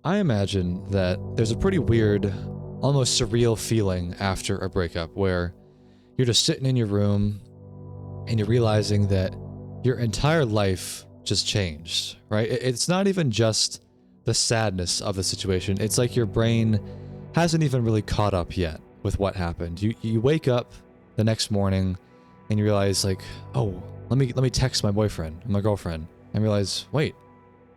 I imagine that there's a pretty weird, almost surreal feeling after a breakup where you're just sitting in your room and you're realizing that your entire life just changed, right? It's not even just the sadness of the situation. It's like your brain hasn't even really caught up yet with what happened. You wake up the next morning and you realize like, oh, let me text my boyfriend or my girlfriend and realize, wait,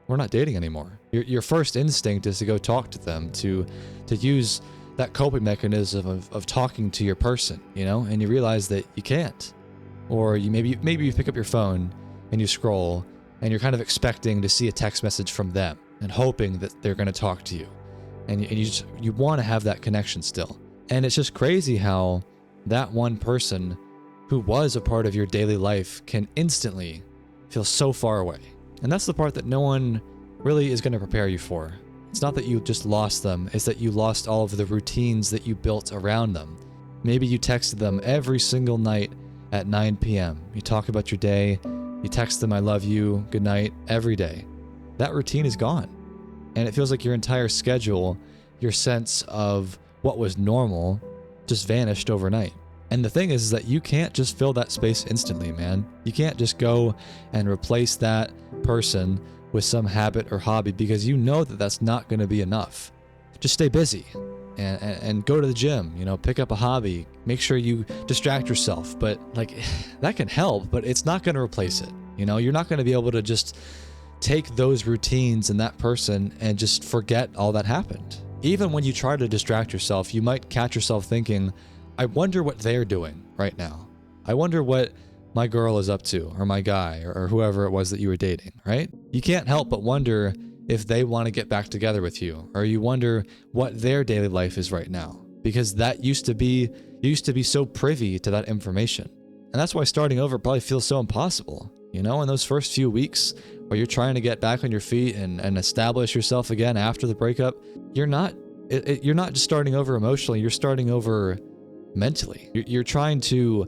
we're not dating anymore. Your first instinct is to go talk to them, to use that coping mechanism of talking to your person, and you realize that you can't. Or you maybe you pick up your phone and you scroll and you're kind of expecting to see a text message from them and hoping that they're going to talk to you. And you want to have that connection still. And it's just crazy how that one person who was a part of your daily life can instantly feel so far away. And that's the part that no one really is going to prepare you for. It's not that you just lost them, it's that you lost all of the routines that you built around them. Maybe you texted them every single night at 9 p.m. You talk about your day, you text them I love you, good night, every day. That routine is gone. And it feels like your entire schedule, your sense of what was normal, just vanished overnight. And the thing is that you can't just fill that space instantly, man. You can't just go and replace that person with some habit or hobby because you know that that's not going to be enough. Just stay busy and go to the gym, pick up a hobby, make sure you distract yourself. But that can help, but it's not going to replace it. You're not going to be able to just take those routines and that person and just forget all that happened. Even when you try to distract yourself, you might catch yourself thinking, I wonder what they're doing right now. I wonder what my girl is up to, or my guy, or whoever it was that you were dating, right? You can't help but wonder if they want to get back together with you, or you wonder what their daily life is right now, because that you used to be so privy to that information. And that's why starting over probably feels so impossible. In those first few weeks where you're trying to get back on your feet and establish yourself again after the breakup, you're not just starting over emotionally, you're starting over mentally. You're trying to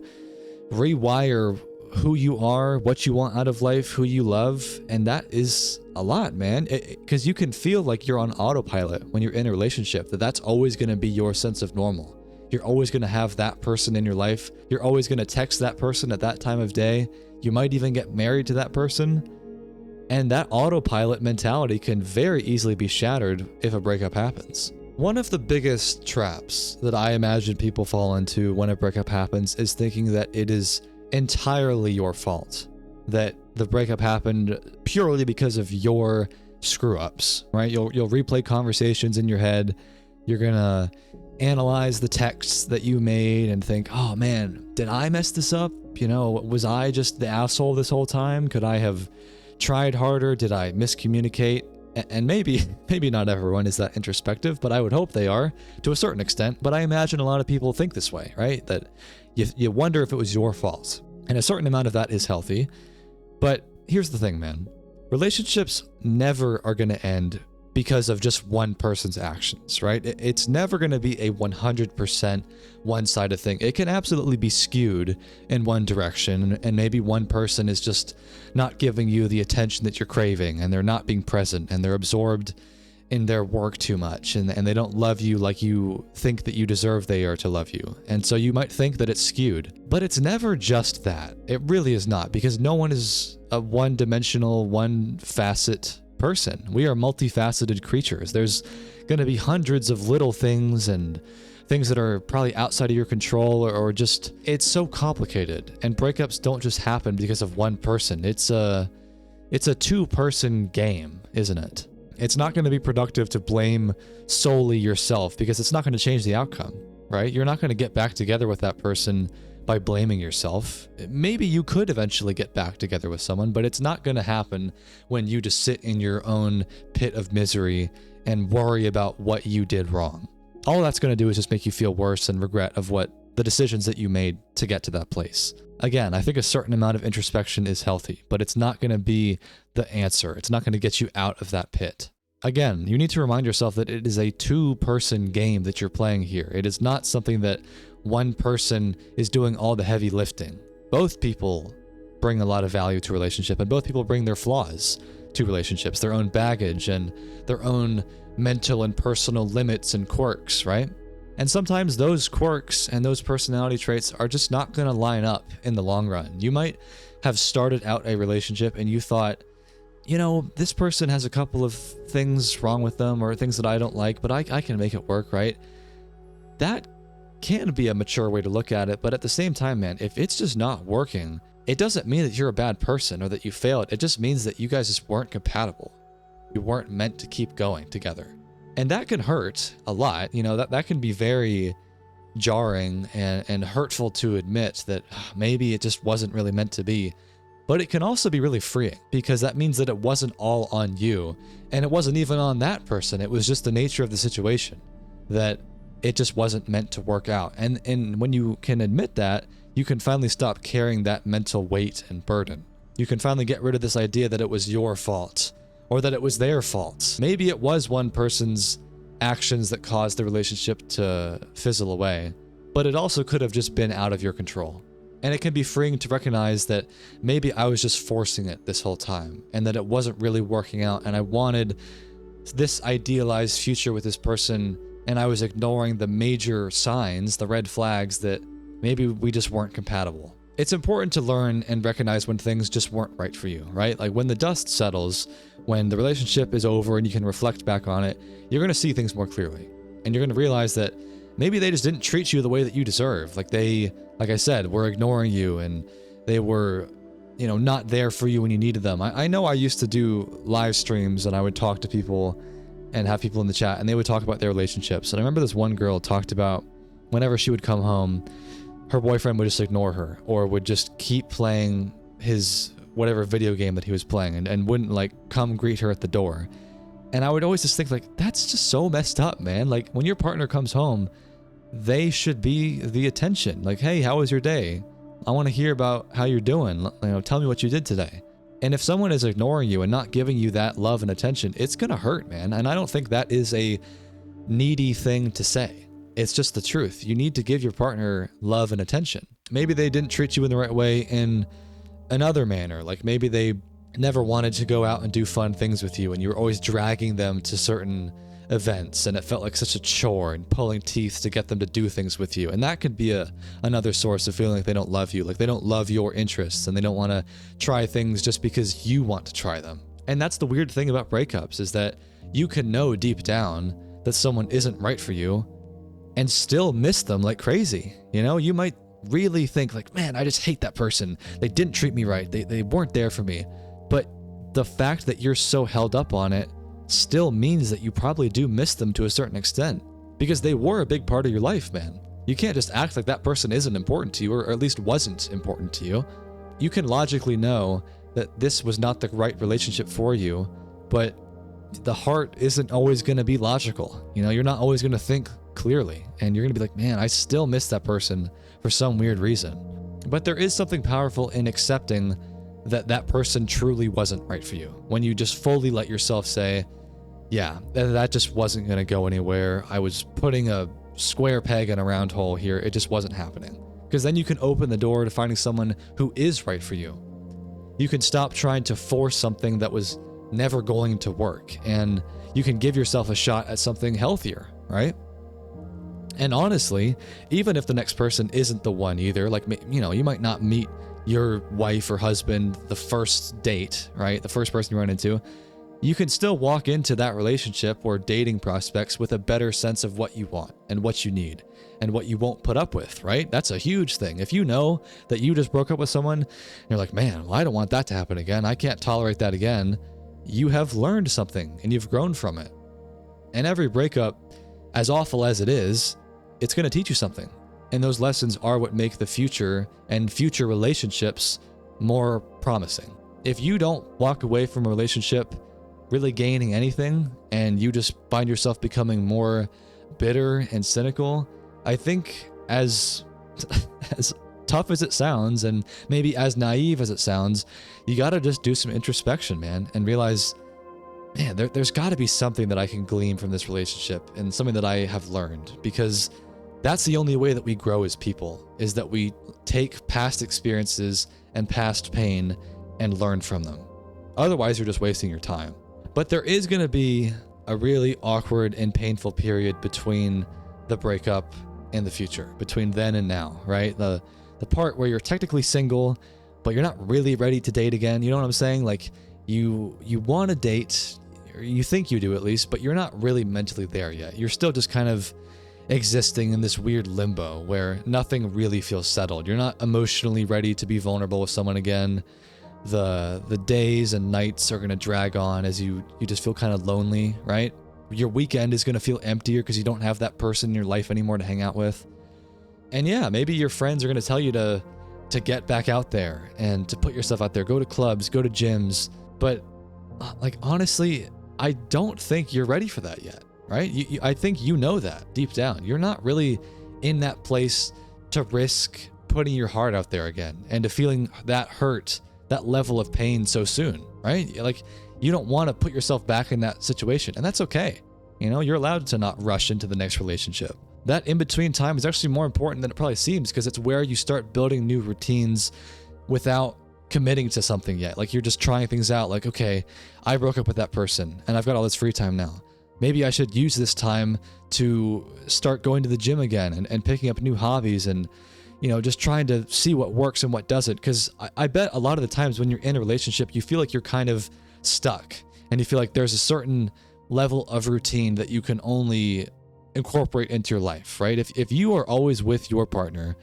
rewire who you are, what you want out of life, who you love, and that is a lot, man. Because you can feel like you're on autopilot when you're in a relationship, that's always going to be your sense of normal. You're always going to have that person in your life. You're always going to text that person at that time of day. You might even get married to that person. And that autopilot mentality can very easily be shattered if a breakup happens. One of the biggest traps that I imagine people fall into when a breakup happens is thinking that it is entirely your fault, that the breakup happened purely because of your screw-ups, right? You'll replay conversations in your head. You're gonna analyze the texts that you made and think, oh man, did I mess this up? Was I just the asshole this whole time? Could I have tried harder? Did I miscommunicate? And maybe not everyone is that introspective, but I would hope they are to a certain extent. But I imagine a lot of people think this way, right? That you wonder if it was your fault. And a certain amount of that is healthy. But here's the thing, man. Relationships never are going to end because of just one person's actions, right? It's never going to be a 100% one-sided thing. It can absolutely be skewed in one direction, and maybe one person is just not giving you the attention that you're craving, and they're not being present, and they're absorbed in their work too much, and they don't love you like you think that you deserve they are to love you. And so you might think that it's skewed, but it's never just that. It really is not, because no one is a one-dimensional, one-facet person. We are multifaceted creatures. There's going to be hundreds of little things and things that are probably outside of your control, or just, it's so complicated. And breakups don't just happen because of one person. It's a two-person game, isn't it? It's not going to be productive to blame solely yourself, because it's not going to change the outcome, right? You're not going to get back together with that person by blaming yourself. Maybe you could eventually get back together with someone, but it's not going to happen when you just sit in your own pit of misery and worry about what you did wrong. All that's going to do is just make you feel worse and regret of what the decisions that you made to get to that place. Again, I think a certain amount of introspection is healthy, but it's not going to be the answer. It's not going to get you out of that pit. Again, you need to remind yourself that it is a two-person game that you're playing here. It is not something that one person is doing all the heavy lifting. Both people bring a lot of value to a relationship, and both people bring their flaws to relationships, their own baggage and their own mental and personal limits and quirks, right? And sometimes those quirks and those personality traits are just not going to line up in the long run. You might have started out a relationship and you thought, this person has a couple of things wrong with them or things that I don't like, but I can make it work, right? That can be a mature way to look at it, but at the same time, man, if it's just not working, it doesn't mean that you're a bad person or that you failed. It just means that you guys just weren't compatible. You weren't meant to keep going together. And that can hurt a lot. That can be very jarring and hurtful to admit that maybe it just wasn't really meant to be. But it can also be really freeing because that means that it wasn't all on you and it wasn't even on that person. It was just the nature of the situation that it just wasn't meant to work out. And when you can admit that, you can finally stop carrying that mental weight and burden. You can finally get rid of this idea that it was your fault or that it was their fault. Maybe it was one person's actions that caused the relationship to fizzle away, but it also could have just been out of your control. And it can be freeing to recognize that maybe I was just forcing it this whole time and that it wasn't really working out and I wanted this idealized future with this person and I was ignoring the major signs, the red flags that maybe we just weren't compatible. It's important to learn and recognize when things just weren't right for you, right? Like when the dust settles, when the relationship is over and you can reflect back on it, you're going to see things more clearly. And you're going to realize that maybe they just didn't treat you the way that you deserve. Like I said, were ignoring you and they were, not there for you when you needed them. I know I used to do live streams and I would talk to people and have people in the chat and they would talk about their relationships. And I remember this one girl talked about whenever she would come home, her boyfriend would just ignore her or would just keep playing his whatever video game that he was playing and wouldn't come greet her at the door. And I would always just think that's just so messed up, man. Like when your partner comes home, they should be the attention. Like, hey, how was your day? I want to hear about how you're doing. Tell me what you did today. And if someone is ignoring you and not giving you that love and attention, it's going to hurt, man. And I don't think that is a needy thing to say. It's just the truth. You need to give your partner love and attention. Maybe they didn't treat you in the right way in another manner. Like maybe they never wanted to go out and do fun things with you and you were always dragging them to certain events and it felt like such a chore and pulling teeth to get them to do things with you. And that could be another source of feeling like they don't love you, like they don't love your interests and they don't want to try things just because you want to try them. And that's the weird thing about breakups is that you can know deep down that someone isn't right for you and still miss them like crazy. You might really think man, I just hate that person. They didn't treat me right. They weren't there for me. But the fact that you're so held up on it still means that you probably do miss them to a certain extent because they were a big part of your life, man. You can't just act like that person isn't important to you or at least wasn't important to you. You can logically know that this was not the right relationship for you, but the heart isn't always going to be logical. You're not always going to think clearly and you're going to be like, man, I still miss that person for some weird reason. But there is something powerful in accepting that person truly wasn't right for you. When you just fully let yourself say, yeah, that just wasn't going to go anywhere. I was putting a square peg in a round hole here. It just wasn't happening. Because then you can open the door to finding someone who is right for you. You can stop trying to force something that was never going to work. And you can give yourself a shot at something healthier, right? And honestly, even if the next person isn't the one either, you might not meet your wife or husband the first date, right? The first person you run into. You can still walk into that relationship or dating prospects with a better sense of what you want and what you need and what you won't put up with, right? That's a huge thing. If you know that you just broke up with someone, and you're like, man, well, I don't want that to happen again. I can't tolerate that again. You have learned something and you've grown from it. And every breakup, as awful as it is, it's going to teach you something. And those lessons are what make the future and future relationships more promising. If you don't walk away from a relationship really gaining anything and you just find yourself becoming more bitter and cynical, I think as tough as it sounds and maybe as naive as it sounds, you got to just do some introspection, man, and realize, man, there's got to be something that I can glean from this relationship and something that I have learned, because that's the only way that we grow as people, is that we take past experiences and past pain and learn from them. Otherwise, you're just wasting your time. But there is going to be a really awkward and painful period between the breakup and the future, between then and now, right? The part where you're technically single, but you're not really ready to date again. You know what I'm saying? Like you want to date, or you think you do at least, but you're not really mentally there yet. You're still just kind of existing in this weird limbo where nothing really feels settled. You're not emotionally ready to be vulnerable with someone again. The days and nights are going to drag on as you just feel kind of lonely, right? Your weekend is going to feel emptier because you don't have that person in your life anymore to hang out with. And yeah, maybe your friends are going to tell you to get back out there and to put yourself out there, go to clubs, go to gyms. But like, honestly, I don't think you're ready for that yet, right? I think you know that deep down. You're not really in that place to risk putting your heart out there again and to feeling that hurt, that level of pain so soon, right? Like, you don't want to put yourself back in that situation, and that's okay. You know, you're allowed to not rush into the next relationship. That in-between time is actually more important than it probably seems, because it's where you start building new routines without committing to something yet. Like, you're just trying things out. Like, okay, I broke up with that person and I've got all this free time now. Maybe I should use this time to start going to the gym again and picking up new hobbies and, you know, just trying to see what works and what doesn't. Because I bet a lot of the times when you're in a relationship, you feel like you're kind of stuck and you feel like there's a certain level of routine that you can only incorporate into your life, right? If you are always with your partner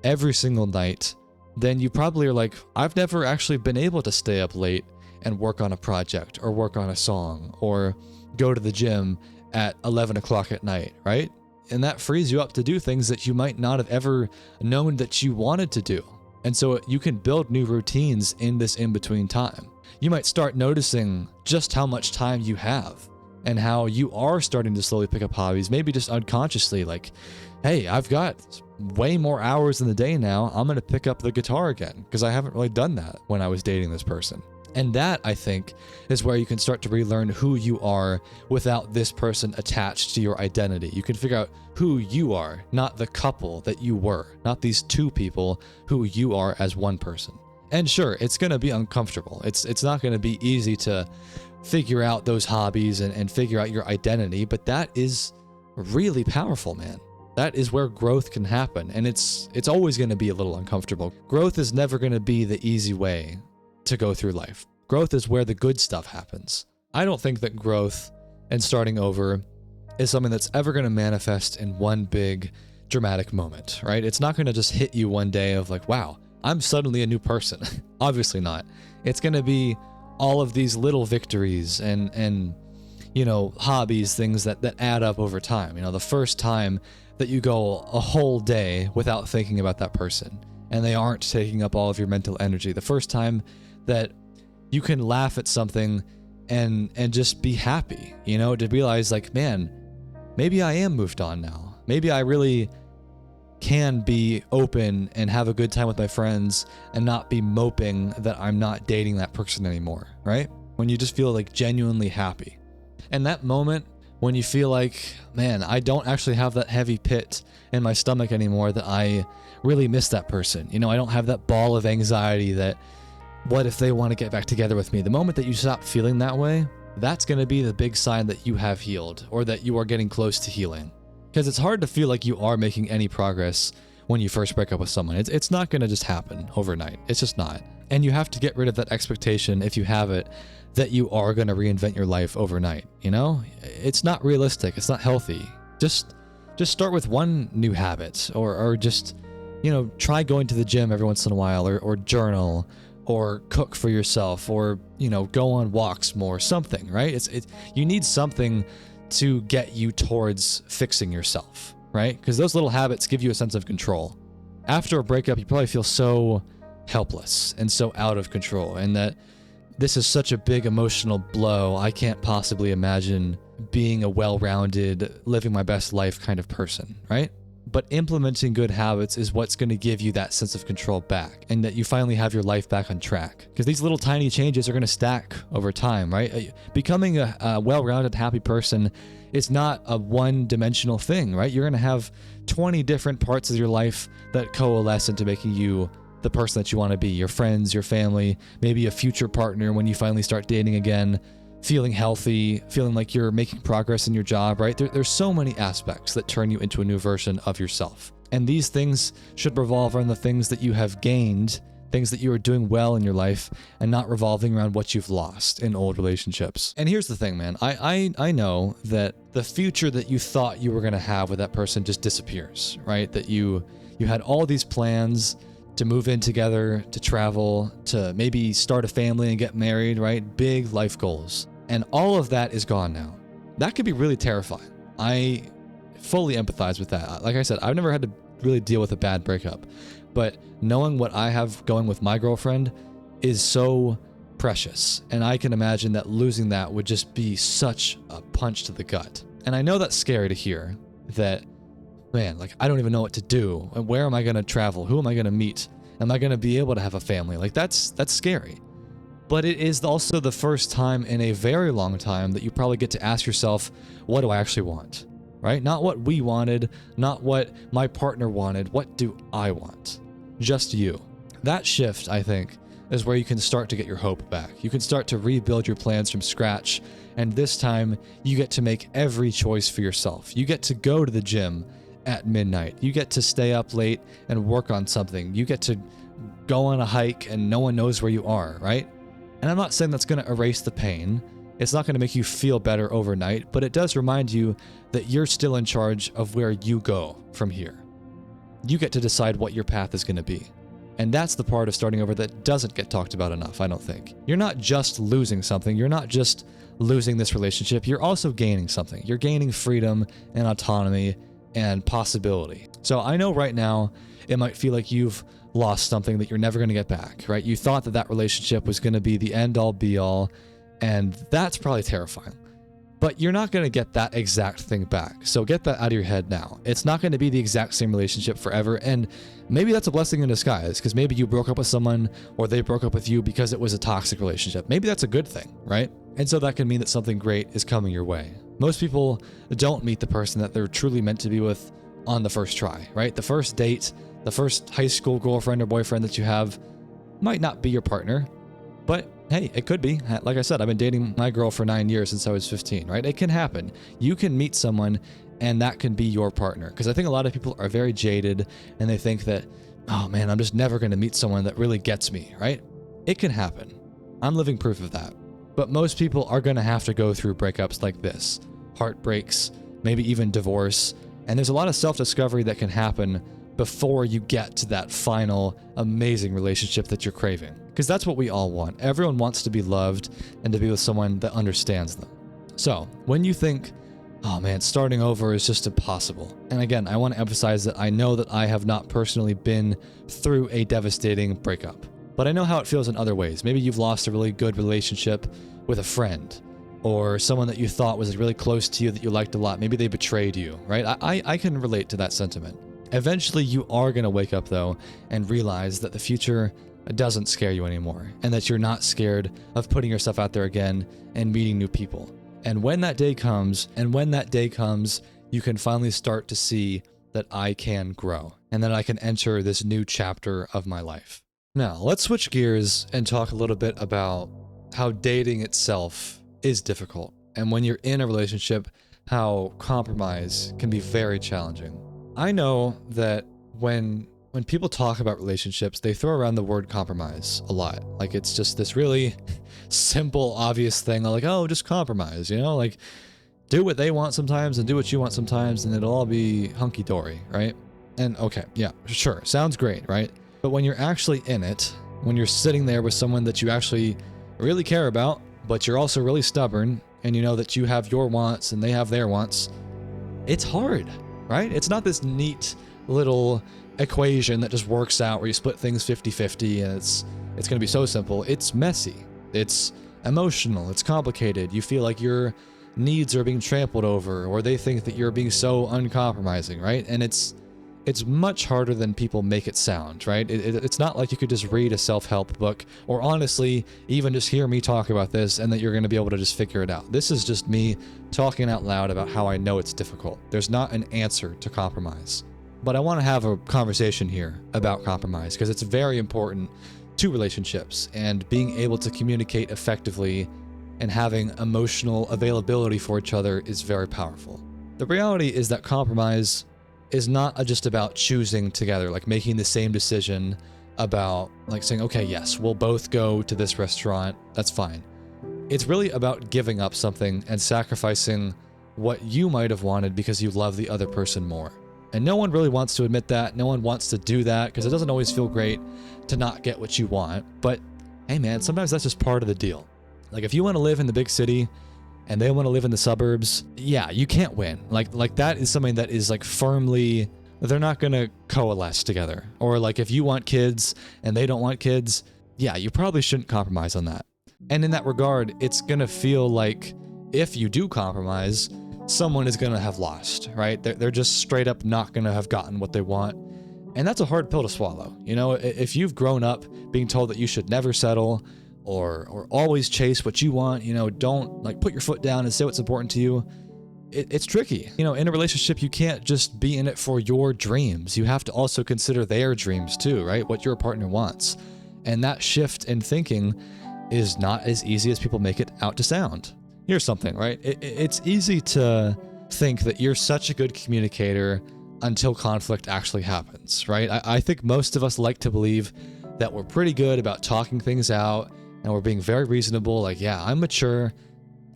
every single night, then you probably are like, I've never actually been able to stay up late and work on a project or work on a song or go to the gym at 11 o'clock at night, right? And that frees you up to do things that you might not have ever known that you wanted to do. And so you can build new routines in this in-between time. You might start noticing just how much time you have and how you are starting to slowly pick up hobbies, maybe just unconsciously, like, hey, I've got way more hours in the day now. I'm going to pick up the guitar again because I haven't really done that when I was dating this person. And that, I think, is where you can start to relearn who you are without this person attached to your identity. You can figure out who you are, not the couple that you were, not these two people, who you are as one person. And sure, it's going to be uncomfortable. It's not going to be easy to figure out those hobbies and figure out your identity, but that is really powerful, man. That is where growth can happen, and it's always going to be a little uncomfortable. Growth is never going to be the easy way to go through life. Growth is where the good stuff happens. I don't think that growth and starting over is something that's ever going to manifest in one big dramatic moment, right? It's not going to just hit you one day of like, wow, I'm suddenly a new person. Obviously not. It's going to be all of these little victories and you know, hobbies, things that add up over time. You know, the first time that you go a whole day without thinking about that person and they aren't taking up all of your mental energy. The first time that you can laugh at something and just be happy, you know, to realize like, man, maybe I am moved on now. Maybe I really can be open and have a good time with my friends and not be moping that I'm not dating that person anymore, right? When you just feel like genuinely happy. And that moment when you feel like, man, I don't actually have that heavy pit in my stomach anymore, that I really miss that person. You know, I don't have that ball of anxiety that, what if they want to get back together with me? The moment that you stop feeling that way, that's going to be the big sign that you have healed or that you are getting close to healing. Because it's hard to feel like you are making any progress when you first break up with someone. It's not going to just happen overnight. It's just not. And you have to get rid of that expectation, if you have it, that you are going to reinvent your life overnight. You know, it's not realistic. It's not healthy. Just start with one new habit or just, you know, try going to the gym every once in a while or journal or cook for yourself or, you know, go on walks more, something, right? You need something to get you towards fixing yourself, right? Because those little habits give you a sense of control. After a breakup, you probably feel so helpless and so out of control, and that this is such a big emotional blow. I can't possibly imagine being a well-rounded, living my best life kind of person, right? But implementing good habits is what's going to give you that sense of control back, and that you finally have your life back on track. Because these little tiny changes are going to stack over time, right? Becoming a well-rounded, happy person is not a one-dimensional thing, right? You're going to have 20 different parts of your life that coalesce into making you the person that you want to be. Your friends, your family, maybe a future partner when you finally start dating again. feeling healthy, feeling like you're making progress in your job, right? There's so many aspects that turn you into a new version of yourself. And these things should revolve around the things that you have gained, things that you are doing well in your life, and not revolving around what you've lost in old relationships. And here's the thing, man. I know that the future that you thought you were going to have with that person just disappears, right? That you had all these plans to move in together, to travel, to maybe start a family and get married, right? Big life goals. And all of that is gone now. That could be really terrifying. I fully empathize with that. Like I said, I've never had to really deal with a bad breakup, but knowing what I have going with my girlfriend is so precious. And I can imagine that losing that would just be such a punch to the gut. And I know that's scary to hear, that, man, like, I don't even know what to do. And where am I going to travel? Who am I going to meet? Am I going to be able to have a family? Like, that's scary. But it is also the first time in a very long time that you probably get to ask yourself, what do I actually want? Right? Not what we wanted, not what my partner wanted. What do I want? Just you. That shift, I think, is where you can start to get your hope back. You can start to rebuild your plans from scratch. And this time, you get to make every choice for yourself. You get to go to the gym at midnight. You get to stay up late and work on something. You get to go on a hike and no one knows where you are, right? And I'm not saying that's going to erase the pain. It's not going to make you feel better overnight, but it does remind you that you're still in charge of where you go from here. You get to decide what your path is going to be. And that's the part of starting over that doesn't get talked about enough, I don't think. You're not just losing something. You're not just losing this relationship. You're also gaining something. You're gaining freedom and autonomy and possibility. So I know right now it might feel like you've lost something that you're never going to get back, right? You thought that relationship was going to be the end all be all, and that's probably terrifying. But you're not going to get that exact thing back. So get that out of your head now. It's not going to be the exact same relationship forever. And maybe that's a blessing in disguise, because maybe you broke up with someone or they broke up with you because it was a toxic relationship. Maybe that's a good thing, right? And so that can mean that something great is coming your way. Most people don't meet the person that they're truly meant to be with on the first try, right? The first date, the first high school girlfriend or boyfriend that you have might not be your partner, but hey, it could be. Like I said, I've been dating my girl for 9 years since I was 15, right? It can happen. You can meet someone and that can be your partner. Because I think a lot of people are very jaded and they think that, oh man, I'm just never going to meet someone that really gets me, right? It can happen. I'm living proof of that. But most people are going to have to go through breakups like this, heartbreaks, maybe even divorce. And there's a lot of self-discovery that can happen before you get to that final amazing relationship that you're craving. Because that's what we all want. Everyone wants to be loved and to be with someone that understands them. So when you think, oh man, starting over is just impossible. And again, I want to emphasize that I know that I have not personally been through a devastating breakup, but I know how it feels in other ways. Maybe you've lost a really good relationship with a friend or someone that you thought was really close to you that you liked a lot. Maybe they betrayed you, right? I can relate to that sentiment. Eventually you are going to wake up though and realize that the future doesn't scare you anymore and that you're not scared of putting yourself out there again and meeting new people. And when that day comes, you can finally start to see that I can grow and that I can enter this new chapter of my life. Now, let's switch gears and talk a little bit about how dating itself is difficult. And when you're in a relationship, how compromise can be very challenging. I know that when people talk about relationships, they throw around the word compromise a lot. Like it's just this really simple, obvious thing. Like, oh, just compromise, you know, like do what they want sometimes and do what you want sometimes and it'll all be hunky-dory, right? And okay, yeah, sure, sounds great, right? But when you're actually in it, when you're sitting there with someone that you actually really care about, but you're also really stubborn and you know that you have your wants and they have their wants, it's hard, right? It's not this neat little equation that just works out where you split things 50-50 and it's going to be so simple. It's messy. It's emotional. It's complicated. You feel like your needs are being trampled over or they think that you're being so uncompromising, right? And it's much harder than people make it sound, right? It's not like you could just read a self-help book or honestly even just hear me talk about this and that you're going to be able to just figure it out. This is just me talking out loud about how I know it's difficult. There's not an answer to compromise. But I want to have a conversation here about compromise because it's very important to relationships and being able to communicate effectively and having emotional availability for each other is very powerful. The reality is that compromise is not just about choosing together, like making the same decision about like saying, okay, yes, we'll both go to this restaurant, that's fine. It's really about giving up something and sacrificing what you might have wanted because you love the other person more. And no one really wants to admit that. No one wants to do that because it doesn't always feel great to not get what you want. But hey man, sometimes that's just part of the deal. Like if you want to live in the big city and they want to live in the suburbs, yeah, you can't win. Like that is something that is like firmly, they're not going to coalesce together. Or like if you want kids and they don't want kids, yeah, you probably shouldn't compromise on that. And in that regard, it's going to feel like if you do compromise, someone is going to have lost, right? They're just straight up not going to have gotten what they want. And that's a hard pill to swallow. You know, if you've grown up being told that you should never settle or always chase what you want, you know, don't like put your foot down and say what's important to you. It's tricky. You know, in a relationship, you can't just be in it for your dreams. You have to also consider their dreams too, right? What your partner wants. And that shift in thinking is not as easy as people make it out to sound. Here's something, right? It's easy to think that you're such a good communicator until conflict actually happens, right? I think most of us like to believe that we're pretty good about talking things out and we're being very reasonable. Like, yeah, I'm mature.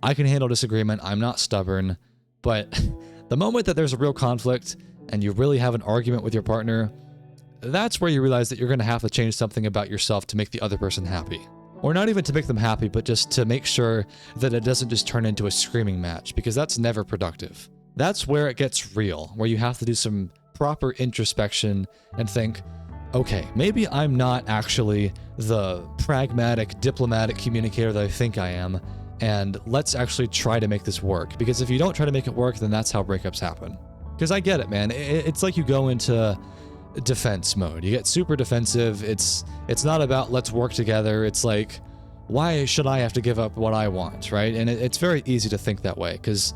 I can handle disagreement. I'm not stubborn. But the moment that there's a real conflict and you really have an argument with your partner, that's where you realize that you're going to have to change something about yourself to make the other person happy. Or not even to make them happy, but just to make sure that it doesn't just turn into a screaming match, because that's never productive. That's where it gets real, where you have to do some proper introspection and think, okay, maybe I'm not actually the pragmatic, diplomatic communicator that I think I am, and let's actually try to make this work. Because if you don't try to make it work, then that's how breakups happen. Because I get it, man. It's like you go into defense mode. You get super defensive. It's not about let's work together. It's like, why should I have to give up what I want, right? And it's very easy to think that way because,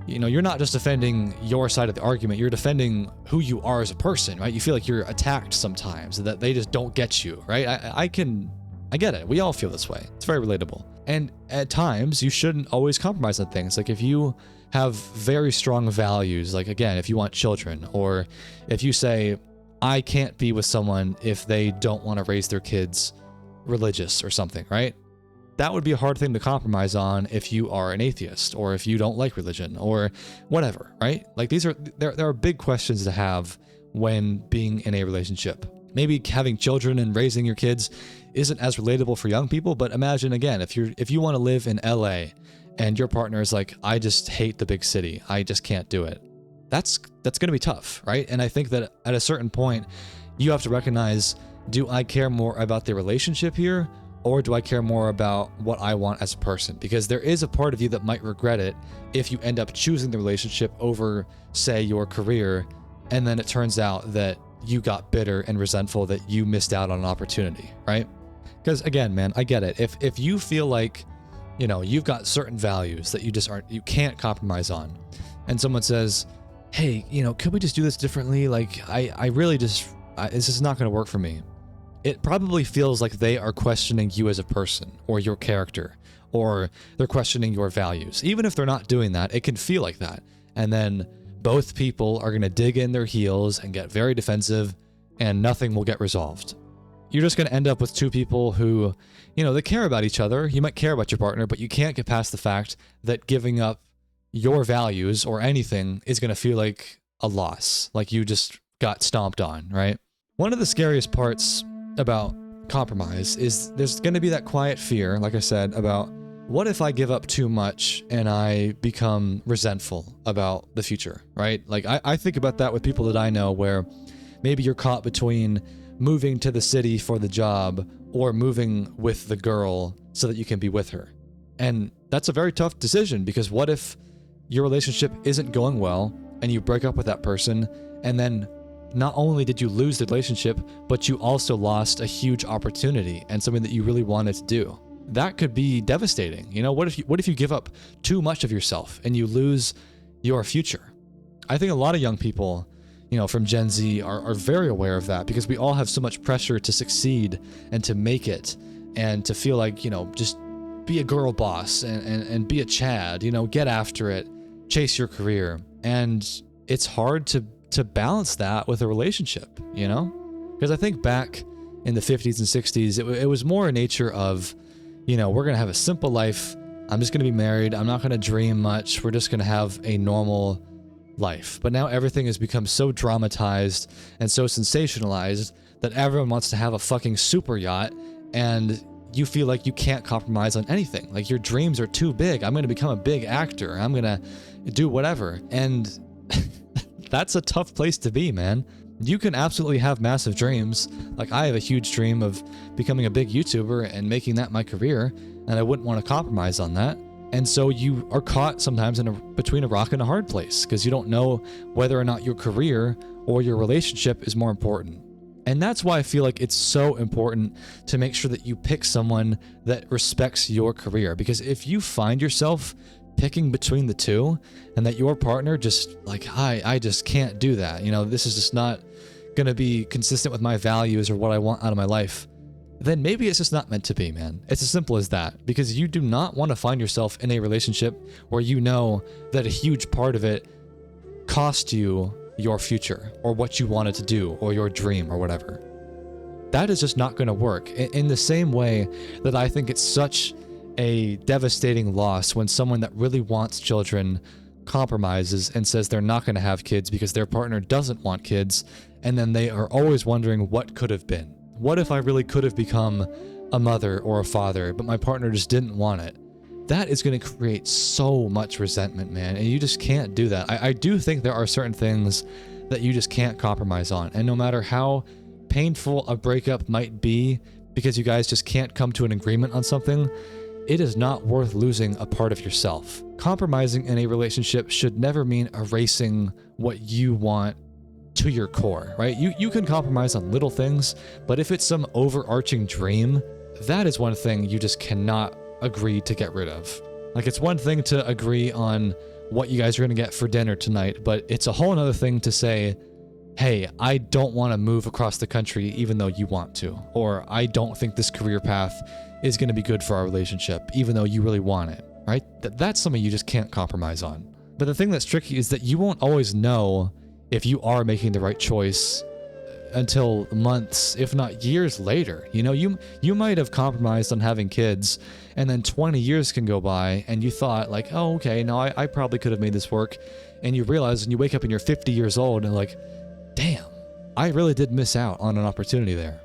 you know, you're not just defending your side of the argument. You're defending who you are as a person, right? You feel like you're attacked sometimes, that they just don't get you, right? I get it. We all feel this way. It's very relatable. And at times, you shouldn't always compromise on things. Like if you have very strong values, like again, if you want children, or if you say, I can't be with someone if they don't want to raise their kids religious or something, right? That would be a hard thing to compromise on if you are an atheist or if you don't like religion or whatever, right? Like there are big questions to have when being in a relationship. Maybe having children and raising your kids isn't as relatable for young people, but imagine again, if you want to live in LA and your partner is like, I just hate the big city. I just can't do it. That's going to be tough, right? And I think that at a certain point, you have to recognize, do I care more about the relationship here, or do I care more about what I want as a person? Because there is a part of you that might regret it if you end up choosing the relationship over, say, your career, and then it turns out that you got bitter and resentful that you missed out on an opportunity, right? Because again, man, I get it. If you feel like, you know, you've got certain values that you can't compromise on, and someone says, hey, you know, could we just do this differently? Like, I really this is not going to work for me. It probably feels like they are questioning you as a person or your character, or they're questioning your values. Even if they're not doing that, it can feel like that. And then both people are going to dig in their heels and get very defensive, and nothing will get resolved. You're just going to end up with two people who, you know, they care about each other. You might care about your partner, but you can't get past the fact that giving up your values or anything is going to feel like a loss, like you just got stomped on, right? One of the scariest parts about compromise is there's going to be that quiet fear, like I said, about what if I give up too much and I become resentful about the future, right? Like I think about that with people that I know where maybe you're caught between moving to the city for the job or moving with the girl so that you can be with her. And that's a very tough decision, because what if your relationship isn't going well and you break up with that person, and then not only did you lose the relationship, but you also lost a huge opportunity and something that you really wanted to do? That could be devastating. You know, what if you give up too much of yourself and you lose your future? I think a lot of young people, you know, from Gen Z are very aware of that, because we all have so much pressure to succeed and to make it and to feel like, you know, just be a girl boss and be a Chad, you know, get after it, chase your career. And it's hard to balance that with a relationship, you know? Because I think back in the 50s and 60s, it was more a nature of, you know, we're going to have a simple life. I'm just going to be married. I'm not going to dream much. We're just going to have a normal life. But now everything has become so dramatized and so sensationalized that everyone wants to have a fucking super yacht, and you feel like you can't compromise on anything. Like your dreams are too big. I'm going to become a big actor. I'm going to do whatever. And that's a tough place to be, man. You can absolutely have massive dreams. Like I have a huge dream of becoming a big YouTuber and making that my career, and I wouldn't want to compromise on that. And so you are caught sometimes between a rock and a hard place because you don't know whether or not your career or your relationship is more important. And that's why I feel like it's so important to make sure that you pick someone that respects your career. Because if you find yourself picking between the two and that your partner just like, I just can't do that, you know, this is just not going to be consistent with my values or what I want out of my life, then maybe it's just not meant to be, man. It's as simple as that, because you do not want to find yourself in a relationship where you know that a huge part of it cost you your future or what you wanted to do or your dream or whatever. That is just not going to work. In the same way that I think it's such a devastating loss when someone that really wants children compromises and says they're not going to have kids because their partner doesn't want kids, and then they are always wondering what could have been. What if I really could have become a mother or a father, but my partner just didn't want it? That is going to create so much resentment, man, and you just can't do that. I do think there are certain things that you just can't compromise on, and no matter how painful a breakup might be because you guys just can't come to an agreement on something, it is not worth losing a part of yourself. Compromising in a relationship should never mean erasing what you want to your core, right? You can compromise on little things, but if it's some overarching dream, that is one thing you just cannot agree to get rid of. Like, it's one thing to agree on what you guys are going to get for dinner tonight, but it's a whole other thing to say, hey, I don't want to move across the country even though you want to, or I don't think this career path is going to be good for our relationship even though you really want it, right? That's something you just can't compromise on. But the thing that's tricky is that you won't always know if you are making the right choice until months, if not years later. You know, you might have compromised on having kids, and then 20 years can go by and you thought like, oh, okay, no, I probably could have made this work. And you realize, and you wake up and you're 50 years old and like, damn, I really did miss out on an opportunity there.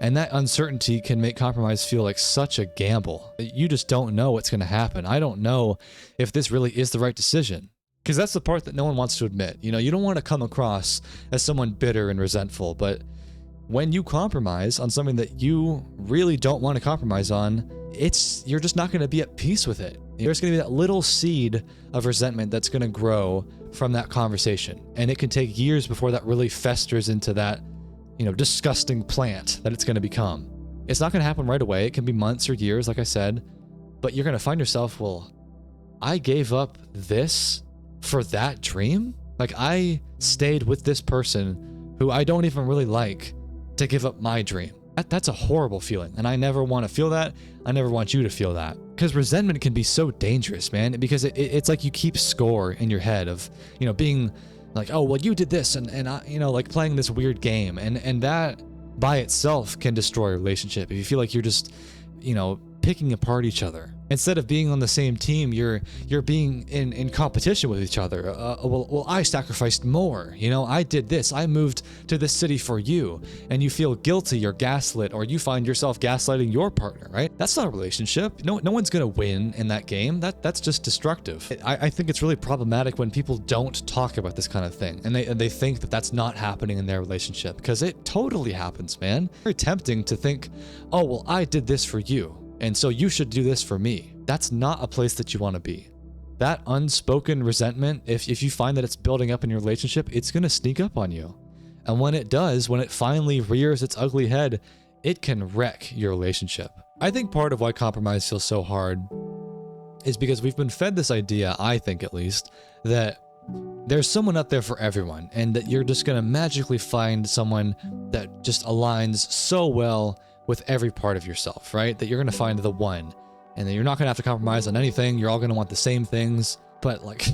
And that uncertainty can make compromise feel like such a gamble. You just don't know what's going to happen. I don't know if this really is the right decision. Because that's the part that no one wants to admit. You know, you don't want to come across as someone bitter and resentful, but when you compromise on something that you really don't want to compromise on, you're just not going to be at peace with it. There's going to be that little seed of resentment that's going to grow from that conversation. And it can take years before that really festers into that, you know, disgusting plant that it's going to become. It's not going to happen right away. It can be months or years, like I said, but you're going to find yourself, well, I gave up this for that dream? Like, I stayed with this person who I don't even really like to give up my dream. That's a horrible feeling, and I never want to feel that. I never want you to feel that, because resentment can be so dangerous, man, because it's like you keep score in your head of, you know, being like, oh, well, you did this, and I, you know, like playing this weird game, and that by itself can destroy a relationship. If you feel like you're just, you know, picking apart each other. Instead of being on the same team, you're being in competition with each other. Well, I sacrificed more. You know, I did this. I moved to this city for you. And you feel guilty or gaslit, or you find yourself gaslighting your partner, right? That's not a relationship. No one's going to win in that game. That's just destructive. I think it's really problematic when people don't talk about this kind of thing. And they think that that's not happening in their relationship, because it totally happens, man. It's very tempting to think, oh, well, I did this for you, and so you should do this for me. That's not a place that you want to be. That unspoken resentment, if you find that it's building up in your relationship, it's going to sneak up on you. And when it does, when it finally rears its ugly head, it can wreck your relationship. I think part of why compromise feels so hard is because we've been fed this idea, I think at least, that there's someone out there for everyone, and that you're just going to magically find someone that just aligns so well with every part of yourself, right? That you're going to find the one. and then you're not going to have to compromise on anything. You're all going to want the same things. But like,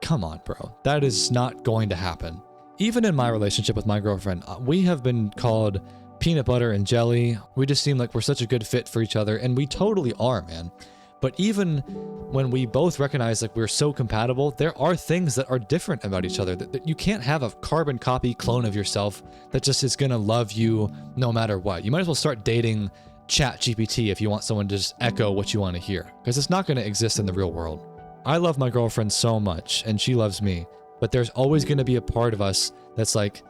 come on, bro. That is not going to happen. Even in my relationship with my girlfriend, we have been called peanut butter and jelly. We just seem like we're such a good fit for each other, and we totally are, man. But even when we both recognize like we're so compatible, there are things that are different about each other. That you can't have a carbon copy clone of yourself that just is gonna love you no matter what. You might as well start dating ChatGPT if you want someone to just echo what you want to hear, because it's not gonna exist in the real world. I love my girlfriend so much, and she loves me, but there's always gonna be a part of us that's like,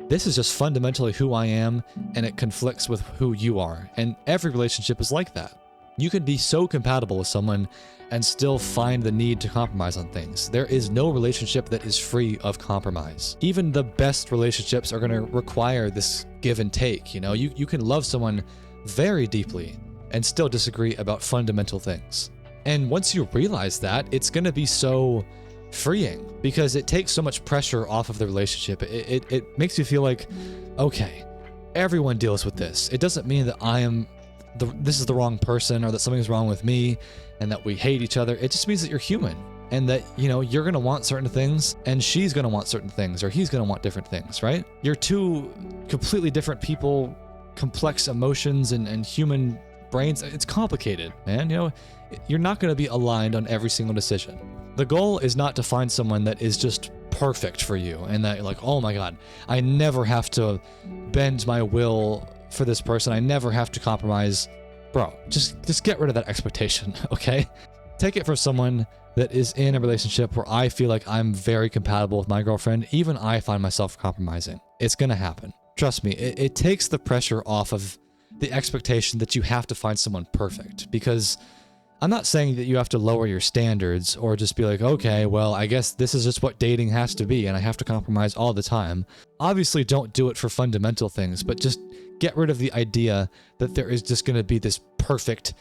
this is just fundamentally who I am, and it conflicts with who you are. And every relationship is like that. You can be so compatible with someone and still find the need to compromise on things. There is no relationship that is free of compromise. Even the best relationships are going to require this give and take. You know, you can love someone very deeply and still disagree about fundamental things. And once you realize that, it's going to be so freeing because it takes so much pressure off of the relationship. It makes you feel like, okay, everyone deals with this. It doesn't mean that this is the wrong person or that something's wrong with me and that we hate each other. It just means that you're human and that, you know, you're going to want certain things and she's going to want certain things, or he's going to want different things, right? You're two completely different people, complex emotions and human brains. It's complicated, man. You know, you're not going to be aligned on every single decision. The goal is not to find someone that is just perfect for you and that you're like, oh my God, I never have to bend my will for this person. I never have to compromise. Bro, just get rid of that expectation, okay? Take it from someone that is in a relationship where I feel like I'm very compatible with my girlfriend. Even I find myself compromising. It's gonna happen. Trust me, it takes the pressure off of the expectation that you have to find someone perfect, because I'm not saying that you have to lower your standards or just be like, okay, well, I guess this is just what dating has to be and I have to compromise all the time. Obviously, don't do it for fundamental things, but just get rid of the idea that there is just going to be this perfect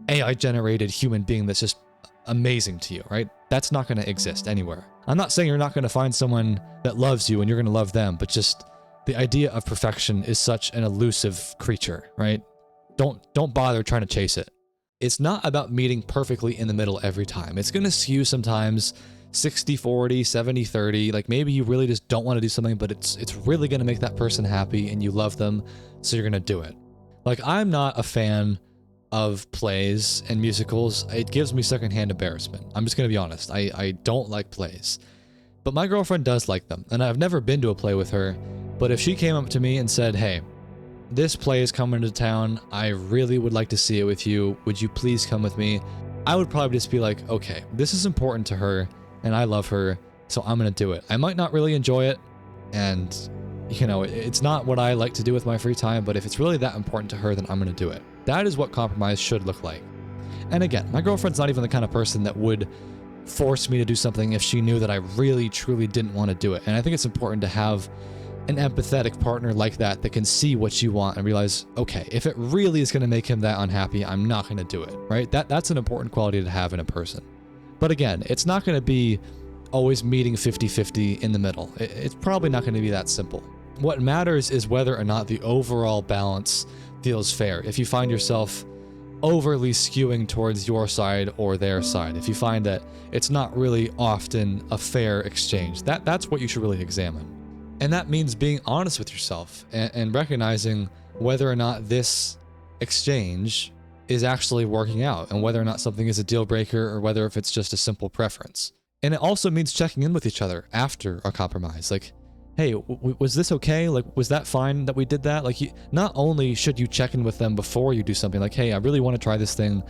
AI-generated human being that's just amazing to you, right? That's not going to exist anywhere. I'm not saying you're not going to find someone that loves you and you're going to love them, but just the idea of perfection is such an elusive creature, right? Don't bother trying to chase it. It's not about meeting perfectly in the middle every time. It's going to skew sometimes 60-40, 70-30. Like maybe you really just don't want to do something, but it's really going to make that person happy and you love them, so you're going to do it. Like, I'm not a fan of plays and musicals. It gives me secondhand embarrassment. I'm just going to be honest. I don't like plays. But my girlfriend does like them, and I've never been to a play with her. But if she came up to me and said, hey, this play is coming to town, I really would like to see it with you, would you please come with me? I would probably just be like, okay, this is important to her and I love her, so I'm gonna do it. I might not really enjoy it, and you know, it's not what I like to do with my free time, but if it's really that important to her, then I'm gonna do it. That is what compromise should look like. And again, my girlfriend's not even the kind of person that would force me to do something if she knew that I really truly didn't want to do it. And I think it's important to have an empathetic partner like that can see what you want and realize, okay, if it really is going to make him that unhappy, I'm not going to do it, right? That's an important quality to have in a person. But again, it's not going to be always meeting 50-50 in the middle. It's probably not going to be that simple. What matters is whether or not the overall balance feels fair. If you find yourself overly skewing towards your side or their side, if you find that it's not really often a fair exchange, that's what you should really examine. And that means being honest with yourself and recognizing whether or not this exchange is actually working out and whether or not something is a deal breaker or whether if it's just a simple preference. And it also means checking in with each other after a compromise. Like, hey, was this okay? Like, was that fine that we did that? Like, not only should you check in with them before you do something, like, hey, I really want to try this thing.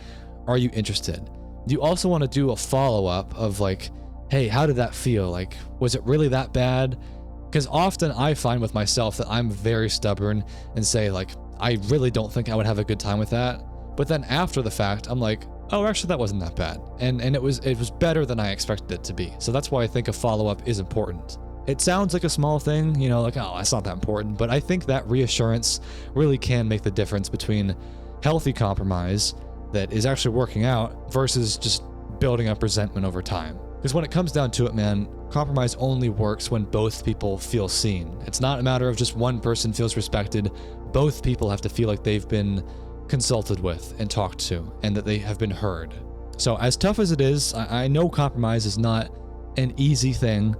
Are you interested? You also want to do a follow-up of like, hey, how did that feel? Like, was it really that bad? Because often I find with myself that I'm very stubborn and say like, I really don't think I would have a good time with that. But then after the fact, I'm like, oh, actually that wasn't that bad. And it was better than I expected it to be. So that's why I think a follow-up is important. It sounds like a small thing, you know, like, oh, that's not that important. But I think that reassurance really can make the difference between healthy compromise that is actually working out versus just building up resentment over time. Because when it comes down to it, man, compromise only works when both people feel seen. It's not a matter of just one person feels respected. Both people have to feel like they've been consulted with and talked to, and that they have been heard. So as tough as it is, I know compromise is not an easy thing.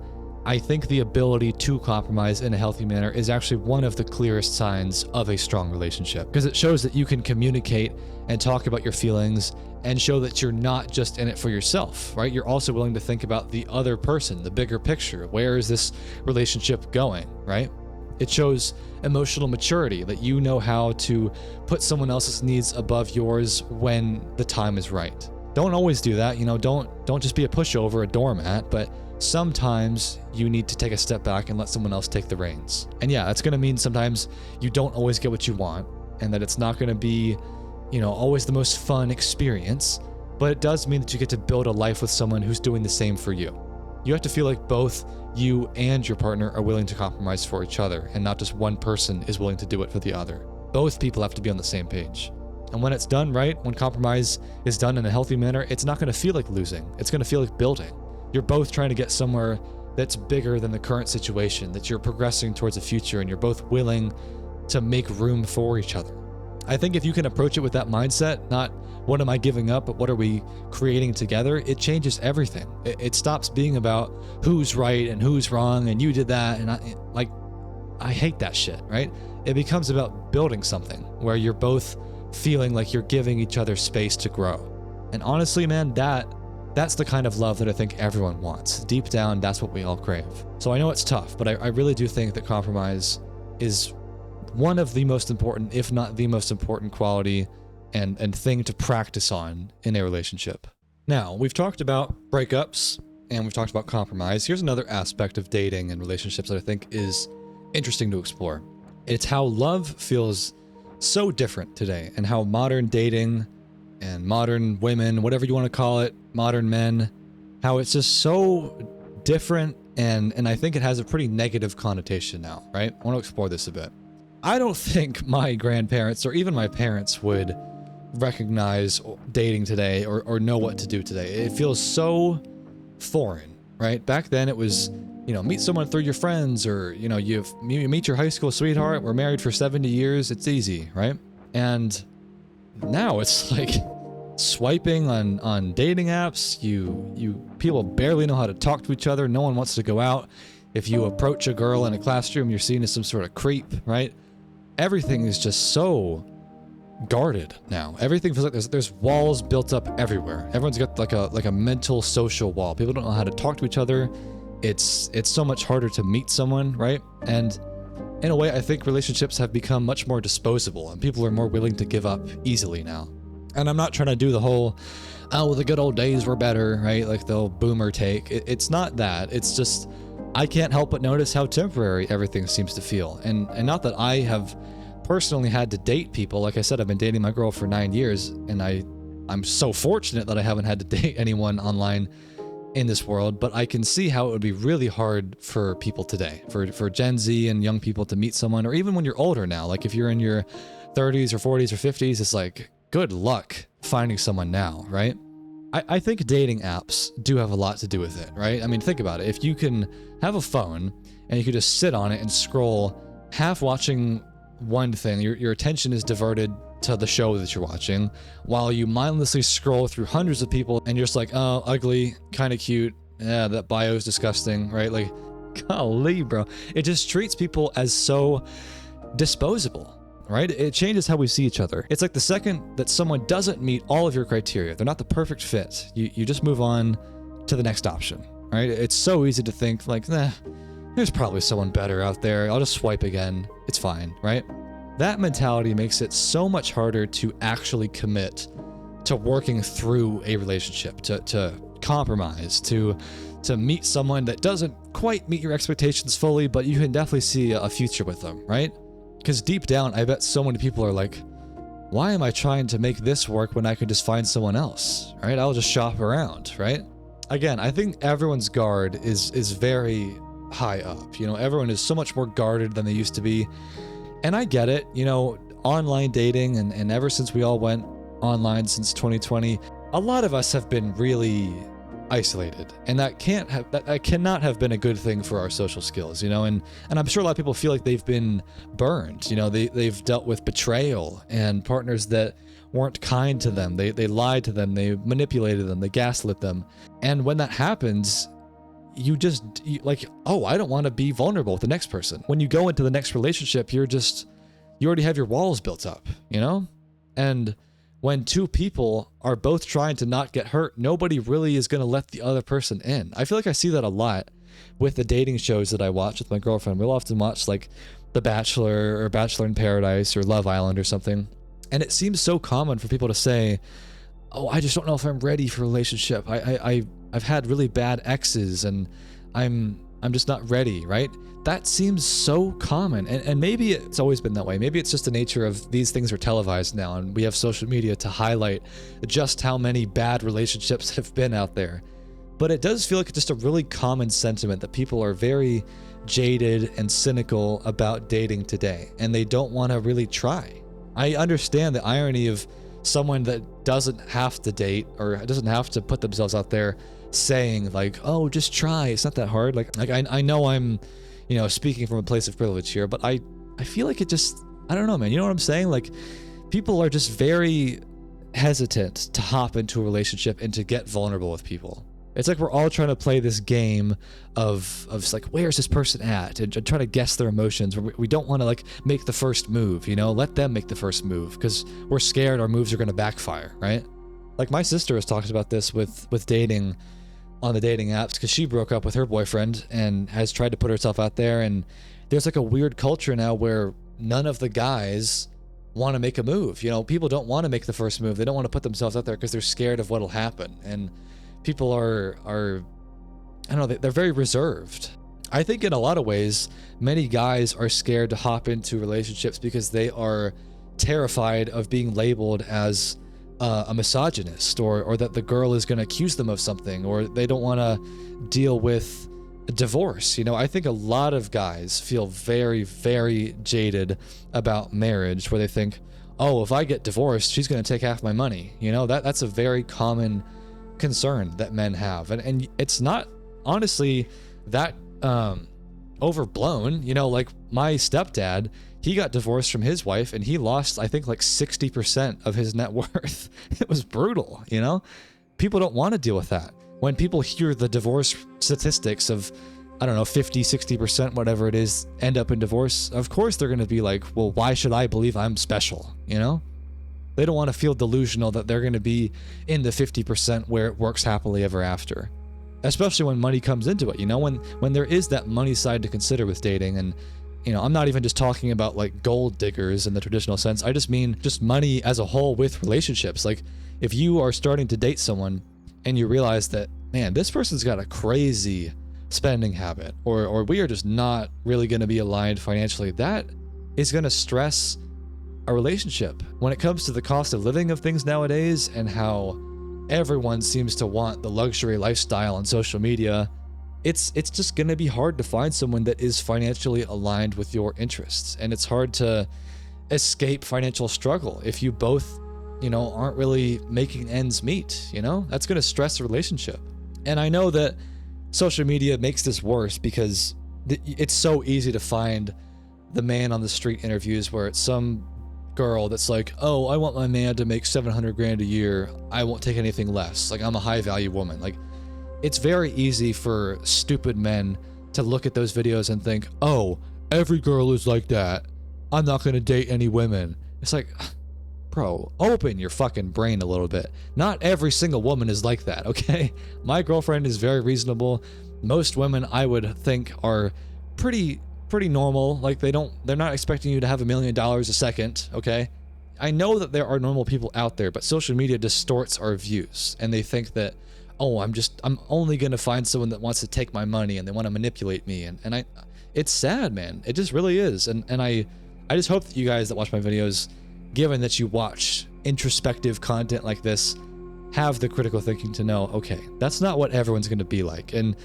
I think the ability to compromise in a healthy manner is actually one of the clearest signs of a strong relationship, because it shows that you can communicate and talk about your feelings and show that you're not just in it for yourself, right? You're also willing to think about the other person, the bigger picture. Where is this relationship going, right? It shows emotional maturity, that you know how to put someone else's needs above yours when the time is right. Don't always do that, don't just be a pushover, a doormat, but sometimes you need to take a step back and let someone else take the reins. And yeah, that's going to mean sometimes you don't always get what you want, and that it's not going to be, always the most fun experience, but it does mean that you get to build a life with someone who's doing the same for you. You have to feel like both you and your partner are willing to compromise for each other, and not just one person is willing to do it for the other. Both people have to be on the same page. And when it's done right, when compromise is done in a healthy manner, it's not going to feel like losing. It's going to feel like building. You're both trying to get somewhere that's bigger than the current situation, that you're progressing towards a future, and you're both willing to make room for each other. I think if you can approach it with that mindset, not what am I giving up, but what are we creating together, it changes everything. It stops being about who's right and who's wrong and you did that, and I hate that shit, right? It becomes about building something where you're both feeling like you're giving each other space to grow. And honestly, man, that's the kind of love that I think everyone wants. Deep down, that's what we all crave. So I know it's tough, but I really do think that compromise is one of the most important, if not the most important quality and thing to practice on in a relationship. Now, we've talked about breakups and we've talked about compromise. Here's another aspect of dating and relationships that I think is interesting to explore. It's how love feels so different today, and how modern dating and modern women, whatever you want to call it, modern men, how it's just so different, and I think it has a pretty negative connotation now, right? I want to explore this a bit. I don't think my grandparents or even my parents would recognize dating today or know what to do today. It feels so foreign, right? Back then it was, meet someone through your friends, or, you meet your high school sweetheart, we're married for 70 years, it's easy, right? And now it's like swiping on dating apps. People barely know how to talk to each other. No one wants to go out. If you approach a girl in a classroom, you're seen as some sort of creep, right? Everything is just so guarded now. Everything feels like there's walls built up everywhere. Everyone's got like a mental social wall. People don't know how to talk to each other. It's so much harder to meet someone, right? And in a way, I think relationships have become much more disposable, and people are more willing to give up easily now. And I'm not trying to do the whole, the good old days were better, right? Like the boomer take. It's not that. It's just, I can't help but notice how temporary everything seems to feel. And not that I have personally had to date people. Like I said, I've been dating my girl for 9 years, and I'm so fortunate that I haven't had to date anyone online in this world, but I can see how it would be really hard for people today, for Gen Z and young people to meet someone, or even when you're older now. Like if you're in your 30s or 40s or 50s, it's like, good luck finding someone now, right? I think dating apps do have a lot to do with it, right? I mean, think about it. If you can have a phone and you can just sit on it and scroll, half watching one thing, your attention is diverted to the show that you're watching, while you mindlessly scroll through hundreds of people and you're just like, oh, ugly, kind of cute, yeah, that bio is disgusting, right? Like, golly, bro. It just treats people as so disposable, right? It changes how we see each other. It's like the second that someone doesn't meet all of your criteria, they're not the perfect fit, you just move on to the next option, right? It's so easy to think like, there's probably someone better out there, I'll just swipe again, it's fine, right? That mentality makes it so much harder to actually commit to working through a relationship, to compromise, to meet someone that doesn't quite meet your expectations fully, but you can definitely see a future with them, right? Because deep down, I bet so many people are like, why am I trying to make this work when I could just find someone else, right? I'll just shop around, right? Again, I think everyone's guard is very high up. Everyone is so much more guarded than they used to be. And I get it, online dating, and ever since we all went online since 2020, a lot of us have been really, isolated, and that cannot have been a good thing for our social skills, and I'm sure a lot of people feel like they've been burned. They've dealt with betrayal and partners that weren't kind to them. They lied to them, they manipulated them, they gaslit them. And when that happens, you I don't want to be vulnerable with the next person. When you go into the next relationship, you already have your walls built up, and when two people are both trying to not get hurt, nobody really is going to let the other person in. I feel like I see that a lot with the dating shows that I watch with my girlfriend. We'll often watch like The Bachelor or Bachelor in Paradise or Love Island or something. And it seems so common for people to say, oh, I just don't know if I'm ready for a relationship. I've had really bad exes and I'm just not ready, right? That seems so common, and maybe it's always been that way. Maybe it's just the nature of these things are televised now, and we have social media to highlight just how many bad relationships have been out there. But it does feel like it's just a really common sentiment that people are very jaded and cynical about dating today, and they don't want to really try. I understand the irony of someone that doesn't have to date or doesn't have to put themselves out there saying like, oh, just try, it's not that hard. Like I know I'm speaking from a place of privilege here, but I feel like it just, I don't know, man. You know what I'm saying? Like, people are just very hesitant to hop into a relationship and to get vulnerable with people. It's like we're all trying to play this game of like, where's this person at? And try to guess their emotions. We don't want to like make the first move, let them make the first move because we're scared our moves are going to backfire, right? Like my sister has talked about this with dating on the dating apps because she broke up with her boyfriend and has tried to put herself out there, and there's like a weird culture now where none of the guys want to make a move. People don't want to make the first move. They don't want to put themselves out there because they're scared of what'll happen, and people are I don't know, they're very reserved. I think in a lot of ways many guys are scared to hop into relationships because they are terrified of being labeled as a misogynist, or that the girl is going to accuse them of something, or they don't want to deal with divorce. I think a lot of guys feel very, very jaded about marriage, where they think, oh, if I get divorced, she's going to take half my money. That's a very common concern that men have, and it's not honestly that overblown. Like my stepdad, he got divorced from his wife and he lost, I think, like 60% of his net worth. It was brutal. People don't want to deal with that. When people hear the divorce statistics of, I don't know, 50, 60%, whatever it is, end up in divorce, of course they're going to be like, well, why should I believe I'm special? They don't want to feel delusional that they're going to be in the 50% where it works happily ever after. Especially when money comes into it, when there is that money side to consider with dating. And I'm not even just talking about like gold diggers in the traditional sense. I just mean just money as a whole with relationships. Like if you are starting to date someone and you realize that, man, this person's got a crazy spending habit, or we are just not really going to be aligned financially, that is going to stress a relationship. When it comes to the cost of living of things nowadays and how everyone seems to want the luxury lifestyle on social media, it's just going to be hard to find someone that is financially aligned with your interests. And it's hard to escape financial struggle if you both, aren't really making ends meet. That's going to stress a relationship. And I know that social media makes this worse because it's so easy to find the man on the street interviews where it's some girl that's like, oh, I want my man to make $700,000 a year. I won't take anything less. Like, I'm a high value woman. Like, it's very easy for stupid men to look at those videos and think, oh, every girl is like that. I'm not going to date any women. It's like, bro, open your fucking brain a little bit. Not every single woman is like that, okay? My girlfriend is very reasonable. Most women, I would think, are pretty normal. Like, they're not expecting you to have $1 million a second, okay? I know that there are normal people out there, but social media distorts our views, and they think that, oh, I'm only gonna find someone that wants to take my money and they want to manipulate me, and it's sad, man. It just really is. And I just hope that you guys that watch my videos, given that you watch introspective content like this, have the critical thinking to know, okay, that's not what everyone's gonna be like. And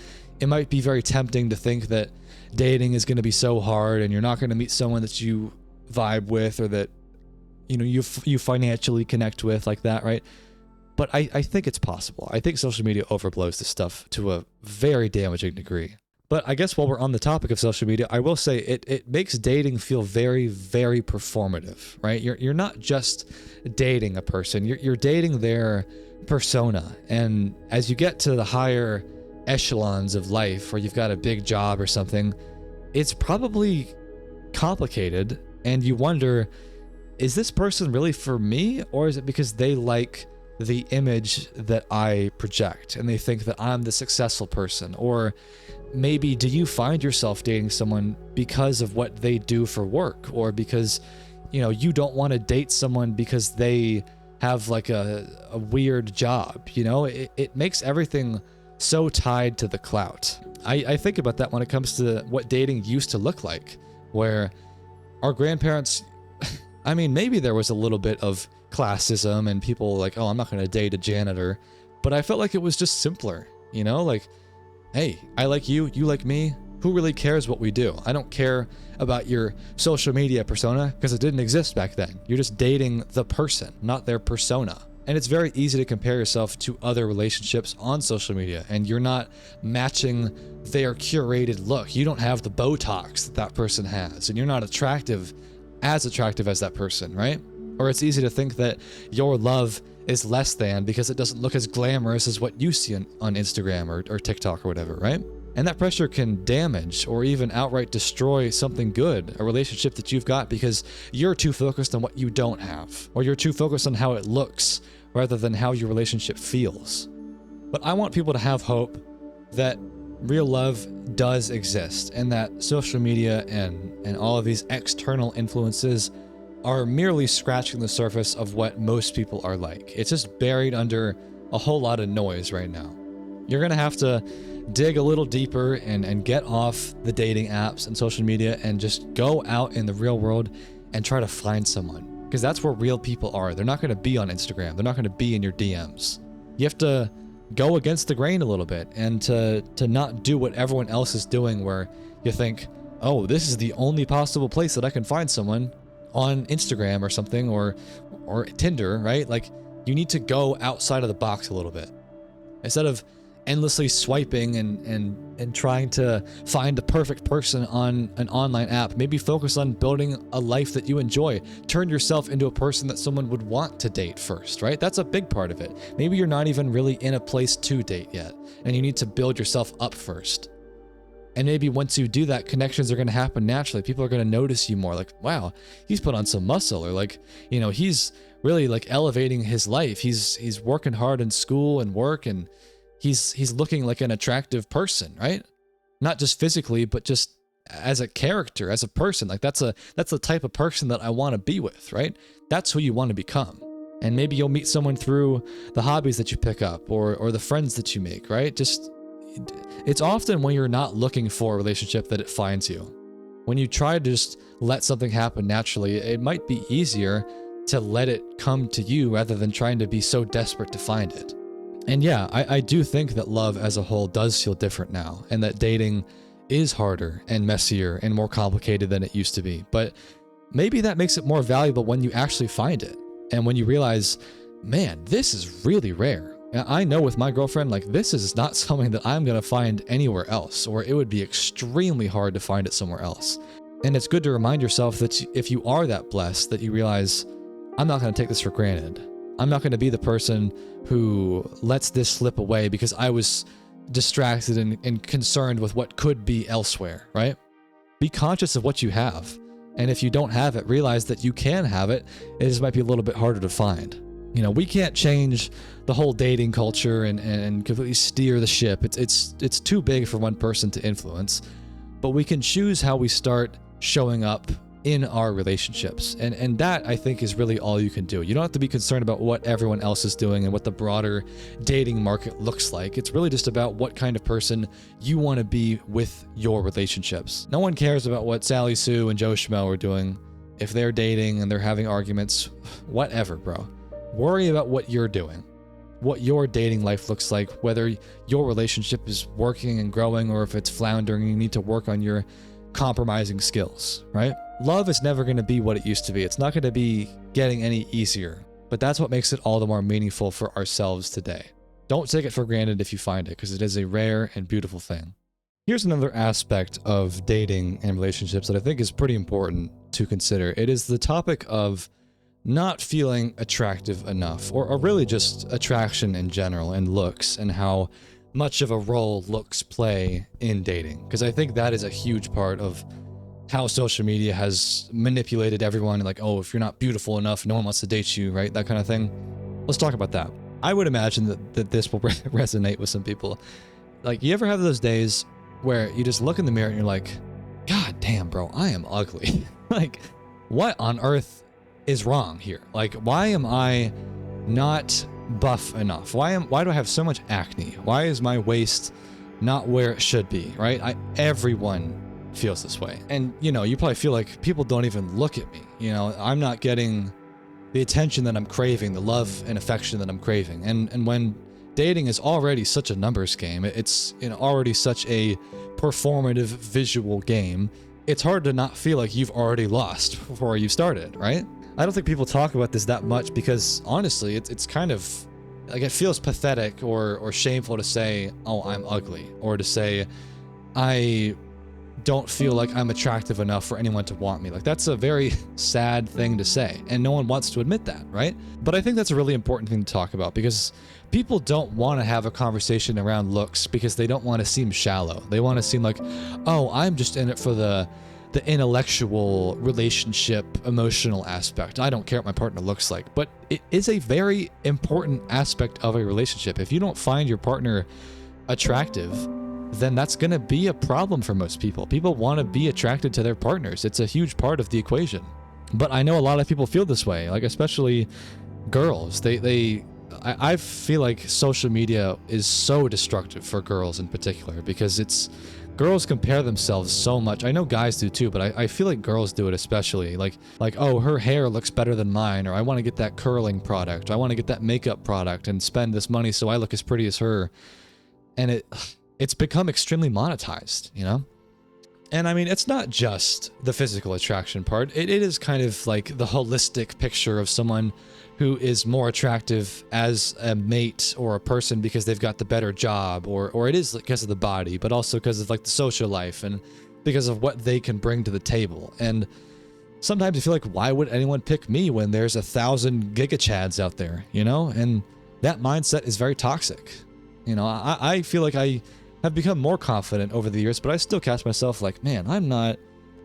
it might be very tempting to think that dating is gonna be so hard and you're not gonna meet someone that you vibe with or that you financially connect with like that, right? but I think it's possible. I think social media overblows this stuff to a very damaging degree. But I guess while we're on the topic of social media, I will say it makes dating feel very, very performative, right? You're not just dating a person, you're dating their persona. And as you get to the higher echelons of life, where you've got a big job or something, it's probably complicated, and you wonder, is this person really for me, or is it because they like the image that I project and they think that I'm the successful person? Or maybe do you find yourself dating someone because of what they do for work, or because, you know, you don't want to date someone because they have like a weird job? You know, it makes everything so tied to the clout. I think about that when it comes to what dating used to look like, where our grandparents, I mean, maybe there was a little bit of classism and people like, oh, I'm not going to date a janitor, but I felt like it was just simpler, you know, like, hey, I like you, you like me. Who really cares what we do? I don't care about your social media persona because it didn't exist back then. You're just dating the person, not their persona. And it's very easy to compare yourself to other relationships on social media, and you're not matching their curated look. You don't have the Botox that that person has, and you're not as attractive as that person, right? Or it's easy to think that your love is less than because it doesn't look as glamorous as what you see on Instagram or TikTok or whatever, right? And that pressure can damage or even outright destroy something good, a relationship that you've got, because you're too focused on what you don't have, or you're too focused on how it looks rather than how your relationship feels. But I want people to have hope that real love does exist, and that social media and all of these external influences are merely scratching the surface of what most people are like. It's just buried under a whole lot of noise right now. You're gonna have to dig a little deeper and get off the dating apps and social media and just go out in the real world and try to find someone, because that's where real people are. They're not gonna be on Instagram. They're not gonna be in your DMs. You have to go against the grain a little bit and to not do what everyone else is doing, where you think, oh, this is the only possible place that I can find someone, on Instagram or something, or Tinder, right? Like, you need to go outside of the box a little bit. Instead of endlessly swiping and trying to find the perfect person on an online app, maybe focus on building a life that you enjoy. Turn yourself into a person that someone would want to date first, right? That's a big part of it. Maybe you're not even really in a place to date yet, and you need to build yourself up first. And maybe once you do that, connections are going to happen naturally. People are going to notice you more, like, wow, he's put on some muscle, or like, you know, he's really like elevating his life. He's working hard in school and work, and he's looking like an attractive person, right? Not just physically, but just as a character, as a person. Like, that's the type of person that I want to be with, right? That's who you want to become. And maybe you'll meet someone through the hobbies that you pick up, or the friends that you make, right? It's often when you're not looking for a relationship that it finds you. When you try to just let something happen naturally, it might be easier to let it come to you rather than trying to be so desperate to find it. And yeah, I do think that love as a whole does feel different now, and that dating is harder and messier and more complicated than it used to be. But maybe that makes it more valuable when you actually find it, and when you realize, man, this is really rare. I know with my girlfriend, like, this is not something that I'm going to find anywhere else, or it would be extremely hard to find it somewhere else. And it's good to remind yourself that if you are that blessed, that you realize, I'm not going to take this for granted. I'm not going to be the person who lets this slip away because I was distracted and concerned with what could be elsewhere, right? Be conscious of what you have. And if you don't have it, realize that you can have it. It just might be a little bit harder to find. You know, we can't change the whole dating culture and completely steer the ship. It's too big for one person to influence. But we can choose how we start showing up in our relationships. And that, I think, is really all you can do. You don't have to be concerned about what everyone else is doing and what the broader dating market looks like. It's really just about what kind of person you want to be with your relationships. No one cares about what Sally Sue and Joe Schmo are doing. If they're dating and they're having arguments, whatever, bro. Worry about what you're doing, what your dating life looks like, whether your relationship is working and growing, or if it's floundering and you need to work on your compromising skills, right? Love is never going to be what it used to be. It's not going to be getting any easier. but that's what makes it all the more meaningful for ourselves today. Don't take it for granted if you find it, because it is a rare and beautiful thing. Here's another aspect of dating and relationships that I think is pretty important to consider. It is the topic of not feeling attractive enough, or really just attraction in general, and looks, and how much of a role looks play in dating. Because I think that is a huge part of how social media has manipulated everyone. Like, oh, if you're not beautiful enough, no one wants to date you, right? That kind of thing. Let's talk about that. I would imagine that this will resonate with some people. Like, you ever have those days where you just look in the mirror and you're like, God damn, bro, I am ugly. Like, what on earth is wrong here? Like, why am I not buff enough? Why do I have so much acne? Why is my waist not where it should be, right? Everyone feels this way. And, you know, you probably feel like people don't even look at me. You know, I'm not getting the attention that I'm craving, the love and affection that I'm craving. And when dating is already such a numbers game, it's, you know, already such a performative visual game, it's hard to not feel like you've already lost before you started, right? I don't think people talk about this that much because honestly, it's kind of like, it feels pathetic or shameful to say, oh, I'm ugly, or to say, I don't feel like I'm attractive enough for anyone to want me. Like, that's a very sad thing to say, and no one wants to admit that, right? But I think that's a really important thing to talk about, because people don't want to have a conversation around looks because they don't want to seem shallow. They want to seem like, oh, I'm just in it for the intellectual relationship emotional aspect. I don't care what my partner looks like. But it is a very important aspect of a relationship. If you don't find your partner attractive, then that's going to be a problem for most people. People want to be attracted to their partners. It's a huge part of the equation. But I know a lot of people feel this way, like especially girls. I feel like social media is so destructive for girls in particular, because girls compare themselves so much. I know guys do too, but I feel like girls do it especially. Like, oh, her hair looks better than mine, or I want to get that curling product, or I want to get that makeup product and spend this money so I look as pretty as her. And it's become extremely monetized, you know? And I mean, it's not just the physical attraction part. It is kind of like the holistic picture of someone who is more attractive as a mate or a person because they've got the better job, or it is because of the body, but also because of like the social life and because of what they can bring to the table. And sometimes I feel like, why would anyone pick me when there's 1,000 gigachads out there, you know? And that mindset is very toxic. You know, I feel like I have become more confident over the years, but I still catch myself like, man, I'm not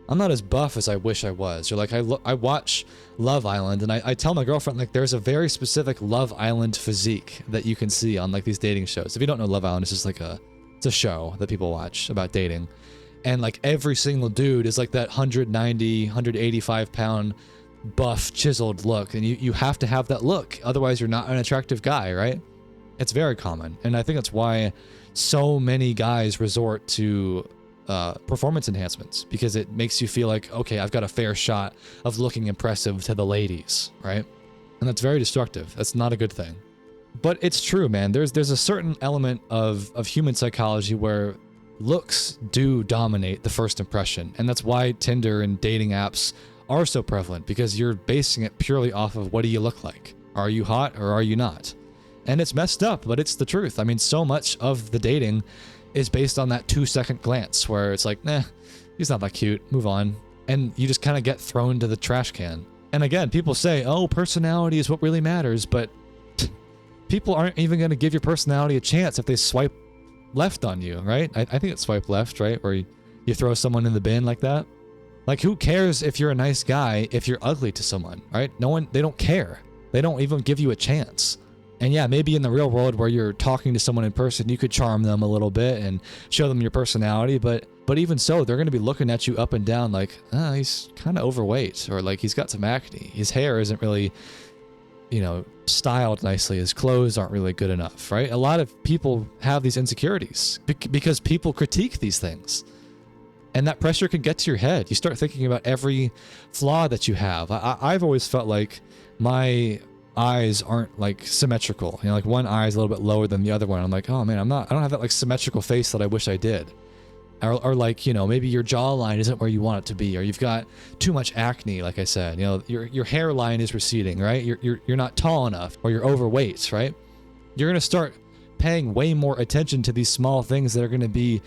as buff as I wish I was. Or like, I watch Love Island, and I tell my girlfriend, like, there's a very specific Love Island physique that you can see on like these dating shows. If you don't know Love Island, it's just like it's a show that people watch about dating. And like every single dude is like that 190, 185 pound buff chiseled look. And you have to have that look. Otherwise you're not an attractive guy, right? It's very common. And I think that's why so many guys resort to performance enhancements, because it makes you feel like, okay, I've got a fair shot of looking impressive to the ladies, right? And that's very destructive. That's not a good thing. But it's true, man. There's a certain element of human psychology where looks do dominate the first impression. And that's why Tinder and dating apps are so prevalent, because you're basing it purely off of, what do you look like? Are you hot or are you not? And it's messed up, but it's the truth. I mean, so much of the dating is based on that 2-second glance where it's like, nah, he's not that cute, move on. And you just kind of get thrown to the trash can. And again, people say, oh, personality is what really matters, but people aren't even going to give your personality a chance if they swipe left on you, right? I think it's swipe left, right? Where you throw someone in the bin like that. Like, who cares if you're a nice guy if you're ugly to someone, right? They don't care. They don't even give you a chance. And yeah, maybe in the real world where you're talking to someone in person, you could charm them a little bit and show them your personality. But even so, they're going to be looking at you up and down like, he's kind of overweight, or like he's got some acne. His hair isn't really, you know, styled nicely. His clothes aren't really good enough, right? A lot of people have these insecurities because people critique these things. And that pressure can get to your head. You start thinking about every flaw that you have. I've always felt like my eyes aren't like symmetrical. You know, like one eye is a little bit lower than the other one. I'm like, oh man, I don't have that like symmetrical face that I wish I did. or like, you know, maybe your jawline isn't where you want it to be, or you've got too much acne, like I said, you know, your hairline is receding, right? You're not tall enough, or you're overweight, right? You're going to start paying way more attention to these small things that are going to be,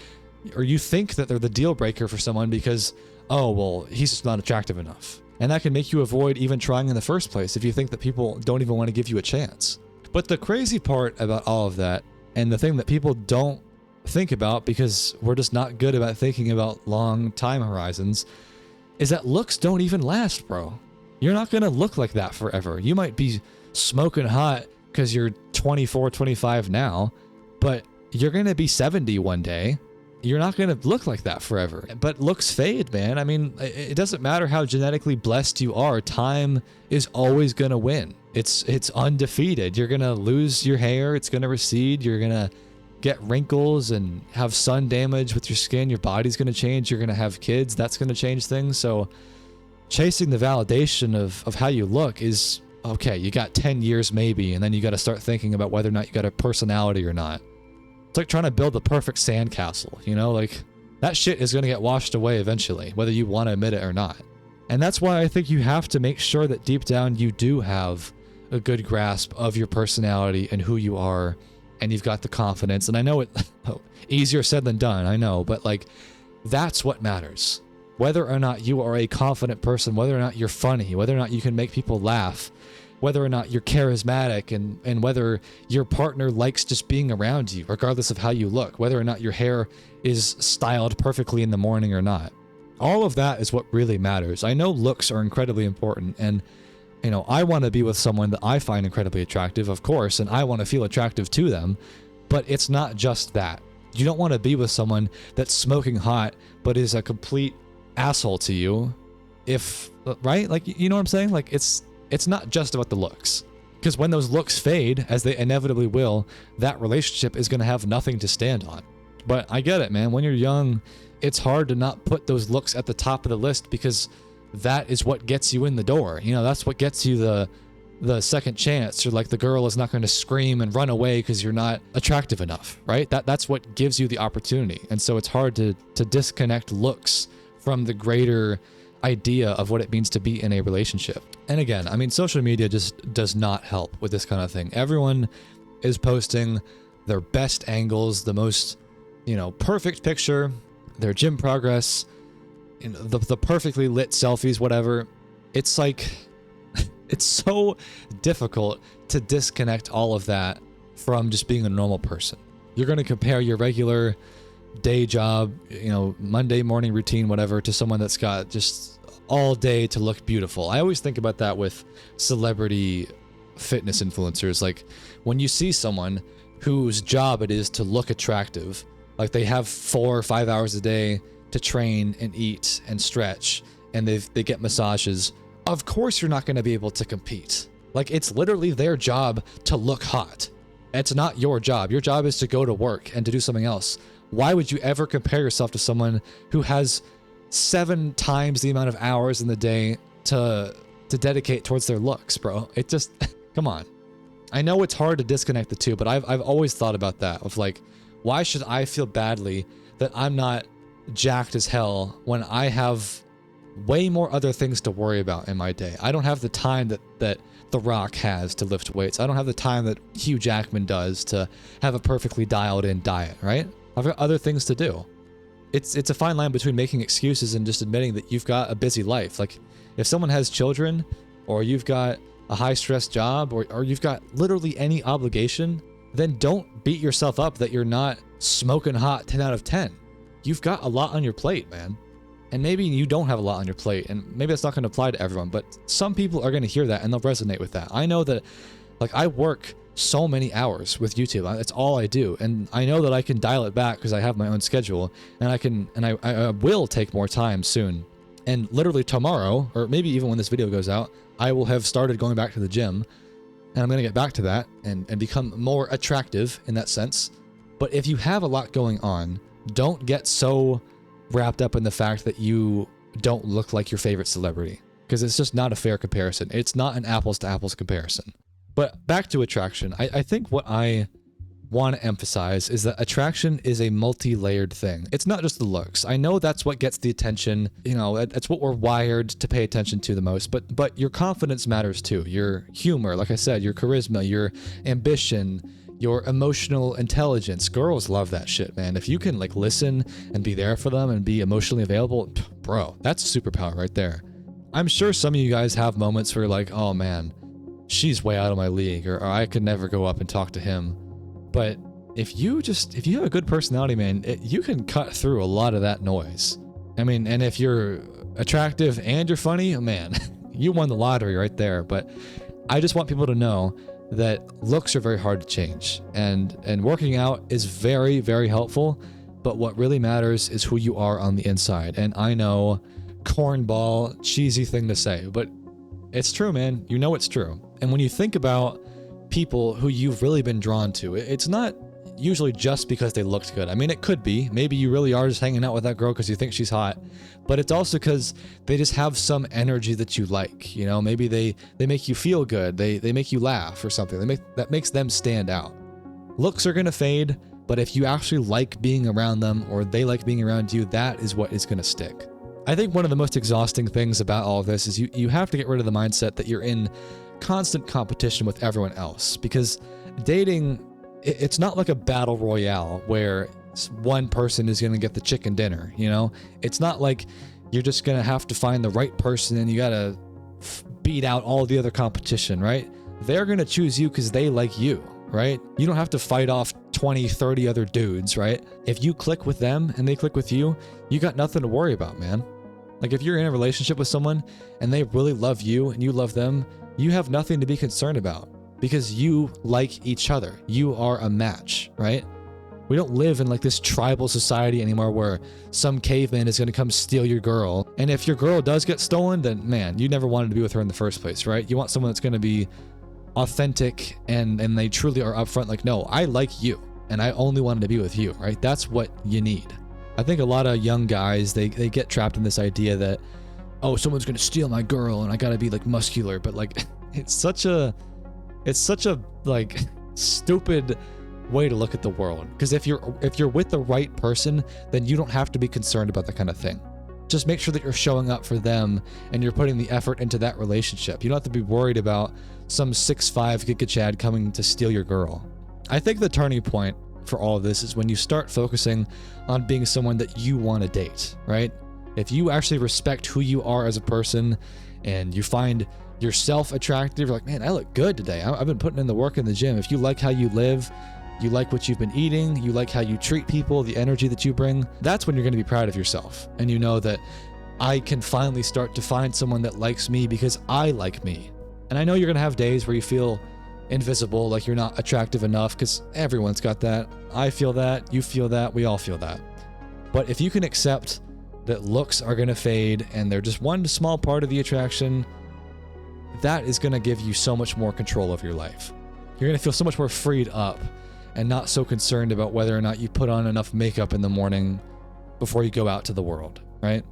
or you think that they're the deal breaker for someone because, oh, well, he's just not attractive enough. And that can make you avoid even trying in the first place if you think that people don't even want to give you a chance. But the crazy part about all of that, and the thing that people don't think about because we're just not good about thinking about long time horizons, is that looks don't even last, bro. You're not going to look like that forever. You might be smoking hot because you're 24, 25 now, but you're going to be 70 one day. You're not going to look like that forever. But looks fade, man. I mean, it doesn't matter how genetically blessed you are. Time is always going to win. It's undefeated. You're going to lose your hair. It's going to recede. You're going to get wrinkles and have sun damage with your skin. Your body's going to change. You're going to have kids. That's going to change things. So chasing the validation of how you look is, okay, you got 10 years maybe, and then you got to start thinking about whether or not you got a personality or not. It's like trying to build the perfect sandcastle, you know? Like, that shit is going to get washed away eventually, whether you want to admit it or not. And that's why I think you have to make sure that deep down you do have a good grasp of your personality and who you are, and you've got the confidence. And I know it easier said than done, I know, but like, that's what matters. Whether or not you are a confident person, whether or not you're funny, whether or not you can make people laugh, whether or not you're charismatic, and whether your partner likes just being around you, regardless of how you look, whether or not your hair is styled perfectly in the morning or not. All of that is what really matters. I know looks are incredibly important, and you know, I want to be with someone that I find incredibly attractive, of course, and I want to feel attractive to them, but it's not just that. You don't want to be with someone that's smoking hot, but is a complete asshole to you, right? Like, you know what I'm saying? Like, it's not just about the looks, because when those looks fade, as they inevitably will, that relationship is going to have nothing to stand on. But I get it, man. When you're young, it's hard to not put those looks at the top of the list, because that is what gets you in the door. You know, that's what gets you the second chance. Or like, the girl is not going to scream and run away because you're not attractive enough, right? That's what gives you the opportunity. And so it's hard to disconnect looks from the greater idea of what it means to be in a relationship. And again, I mean, social media just does not help with this kind of thing. Everyone is posting their best angles, the most, you know, perfect picture, their gym progress, you know, the perfectly lit selfies, whatever. It's like, it's so difficult to disconnect all of that from just being a normal person. You're going to compare your regular day job, you know, Monday morning routine, whatever, to someone that's got just all day to look beautiful. I always think about that with celebrity fitness influencers. Like, when you see someone whose job it is to look attractive, like they have 4 or 5 hours a day to train and eat and stretch, and they get massages, of course you're not going to be able to compete. Like, it's literally their job to look hot. It's not your job. Your job is to go to work and to do something else. Why would you ever compare yourself to someone who has 7 times the amount of hours in the day to dedicate towards their looks, bro? It just, come on. I know it's hard to disconnect the two, but I've always thought about that, of like, why should I feel badly that I'm not jacked as hell when I have way more other things to worry about in my day? I don't have the time that The Rock has to lift weights. I don't have the time that Hugh Jackman does to have a perfectly dialed in diet, right? I've got other things to do. It's a fine line between making excuses and just admitting that you've got a busy life. Like, if someone has children, or you've got a high stress job, or you've got literally any obligation, then don't beat yourself up that you're not smoking hot 10 out of 10. You've got a lot on your plate, man. And maybe you don't have a lot on your plate, and maybe that's not going to apply to everyone, but some people are going to hear that and they'll resonate with that. I know that, like, I work so many hours with YouTube. That's all I do. And I know that I can dial it back because I have my own schedule, and I will take more time soon. And literally tomorrow, or maybe even when this video goes out, I will have started going back to the gym, and I'm going to get back to that and become more attractive in that sense. But if you have a lot going on, don't get so wrapped up in the fact that you don't look like your favorite celebrity, because it's just not a fair comparison. It's not an apples to apples comparison. But back to attraction, I think what I want to emphasize is that attraction is a multi-layered thing. It's not just the looks. I know that's what gets the attention, you know, that's what we're wired to pay attention to the most, but your confidence matters too. Your humor, like I said, your charisma, your ambition, your emotional intelligence. Girls love that shit, man. If you can like listen and be there for them and be emotionally available, bro, that's a superpower right there. I'm sure some of you guys have moments where you're like, oh man, she's way out of my league, or I could never go up and talk to him. But if you have a good personality, man, you can cut through a lot of that noise. I mean, and if you're attractive and you're funny, man, you won the lottery right there. But I just want people to know that looks are very hard to change, and working out is very, very helpful. But what really matters is who you are on the inside. And I know, cornball, cheesy thing to say, but it's true, man. You know it's true. And when you think about people who you've really been drawn to, it's not usually just because they looked good. I mean, it could be. Maybe you really are just hanging out with that girl because you think she's hot, but it's also because they just have some energy that you like. You know, maybe they make you feel good. They make you laugh or something. That makes them stand out. Looks are gonna fade, but if you actually like being around them or they like being around you, that is what is gonna stick. I think one of the most exhausting things about all of this is you have to get rid of the mindset that you're in constant competition with everyone else, because dating, it's not like a battle royale where one person is going to get the chicken dinner, you know? It's not like you're just going to have to find the right person and you got to beat out all the other competition, right? They're going to choose you because they like you, right? You don't have to fight off 20, 30 other dudes, right? If you click with them and they click with you, you got nothing to worry about, man. Like if you're in a relationship with someone and they really love you and you love them, you have nothing to be concerned about because you like each other. You are a match, right? We don't live in like this tribal society anymore where some caveman is going to come steal your girl. And if your girl does get stolen, then man, you never wanted to be with her in the first place, right? You want someone that's going to be authentic and they truly are upfront, like, no, I like you and I only wanted to be with you, right? That's what you need. I think a lot of young guys, they get trapped in this idea that, oh, someone's going to steal my girl and I got to be like muscular, but like it's such a like stupid way to look at the world, because if you're with the right person, then you don't have to be concerned about that kind of thing. Just make sure that you're showing up for them and you're putting the effort into that relationship. You don't have to be worried about some 6'5" Giga Chad coming to steal your girl. I think the turning point for all of this is when you start focusing on being someone that you want to date, right? If you actually respect who you are as a person and you find yourself attractive, you're like, man, I look good today. I've been putting in the work in the gym. If you like how you live, you like what you've been eating, you like how you treat people, the energy that you bring, that's when you're going to be proud of yourself. And you know that I can finally start to find someone that likes me because I like me. And I know you're going to have days where you feel invisible, like you're not attractive enough, because everyone's got that. I feel that, you feel that, we all feel that. But if you can accept that looks are going to fade and they're just one small part of the attraction, that is going to give you so much more control of your life. You're going to feel so much more freed up and not so concerned about whether or not you put on enough makeup in the morning before you go out to the world, right?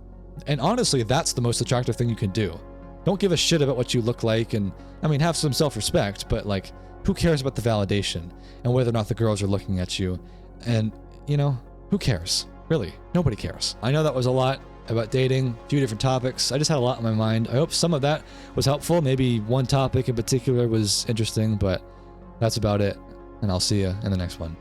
And honestly, that's the most attractive thing you can do. Don't give a shit about what you look like, and I mean, have some self-respect, but like, who cares about the validation and whether or not the girls are looking at you? And, you know, who cares? Really, nobody cares. I know that was a lot about dating, a few different topics. I just had a lot on my mind. I hope some of that was helpful. Maybe one topic in particular was interesting, but that's about it. And I'll see you in the next one.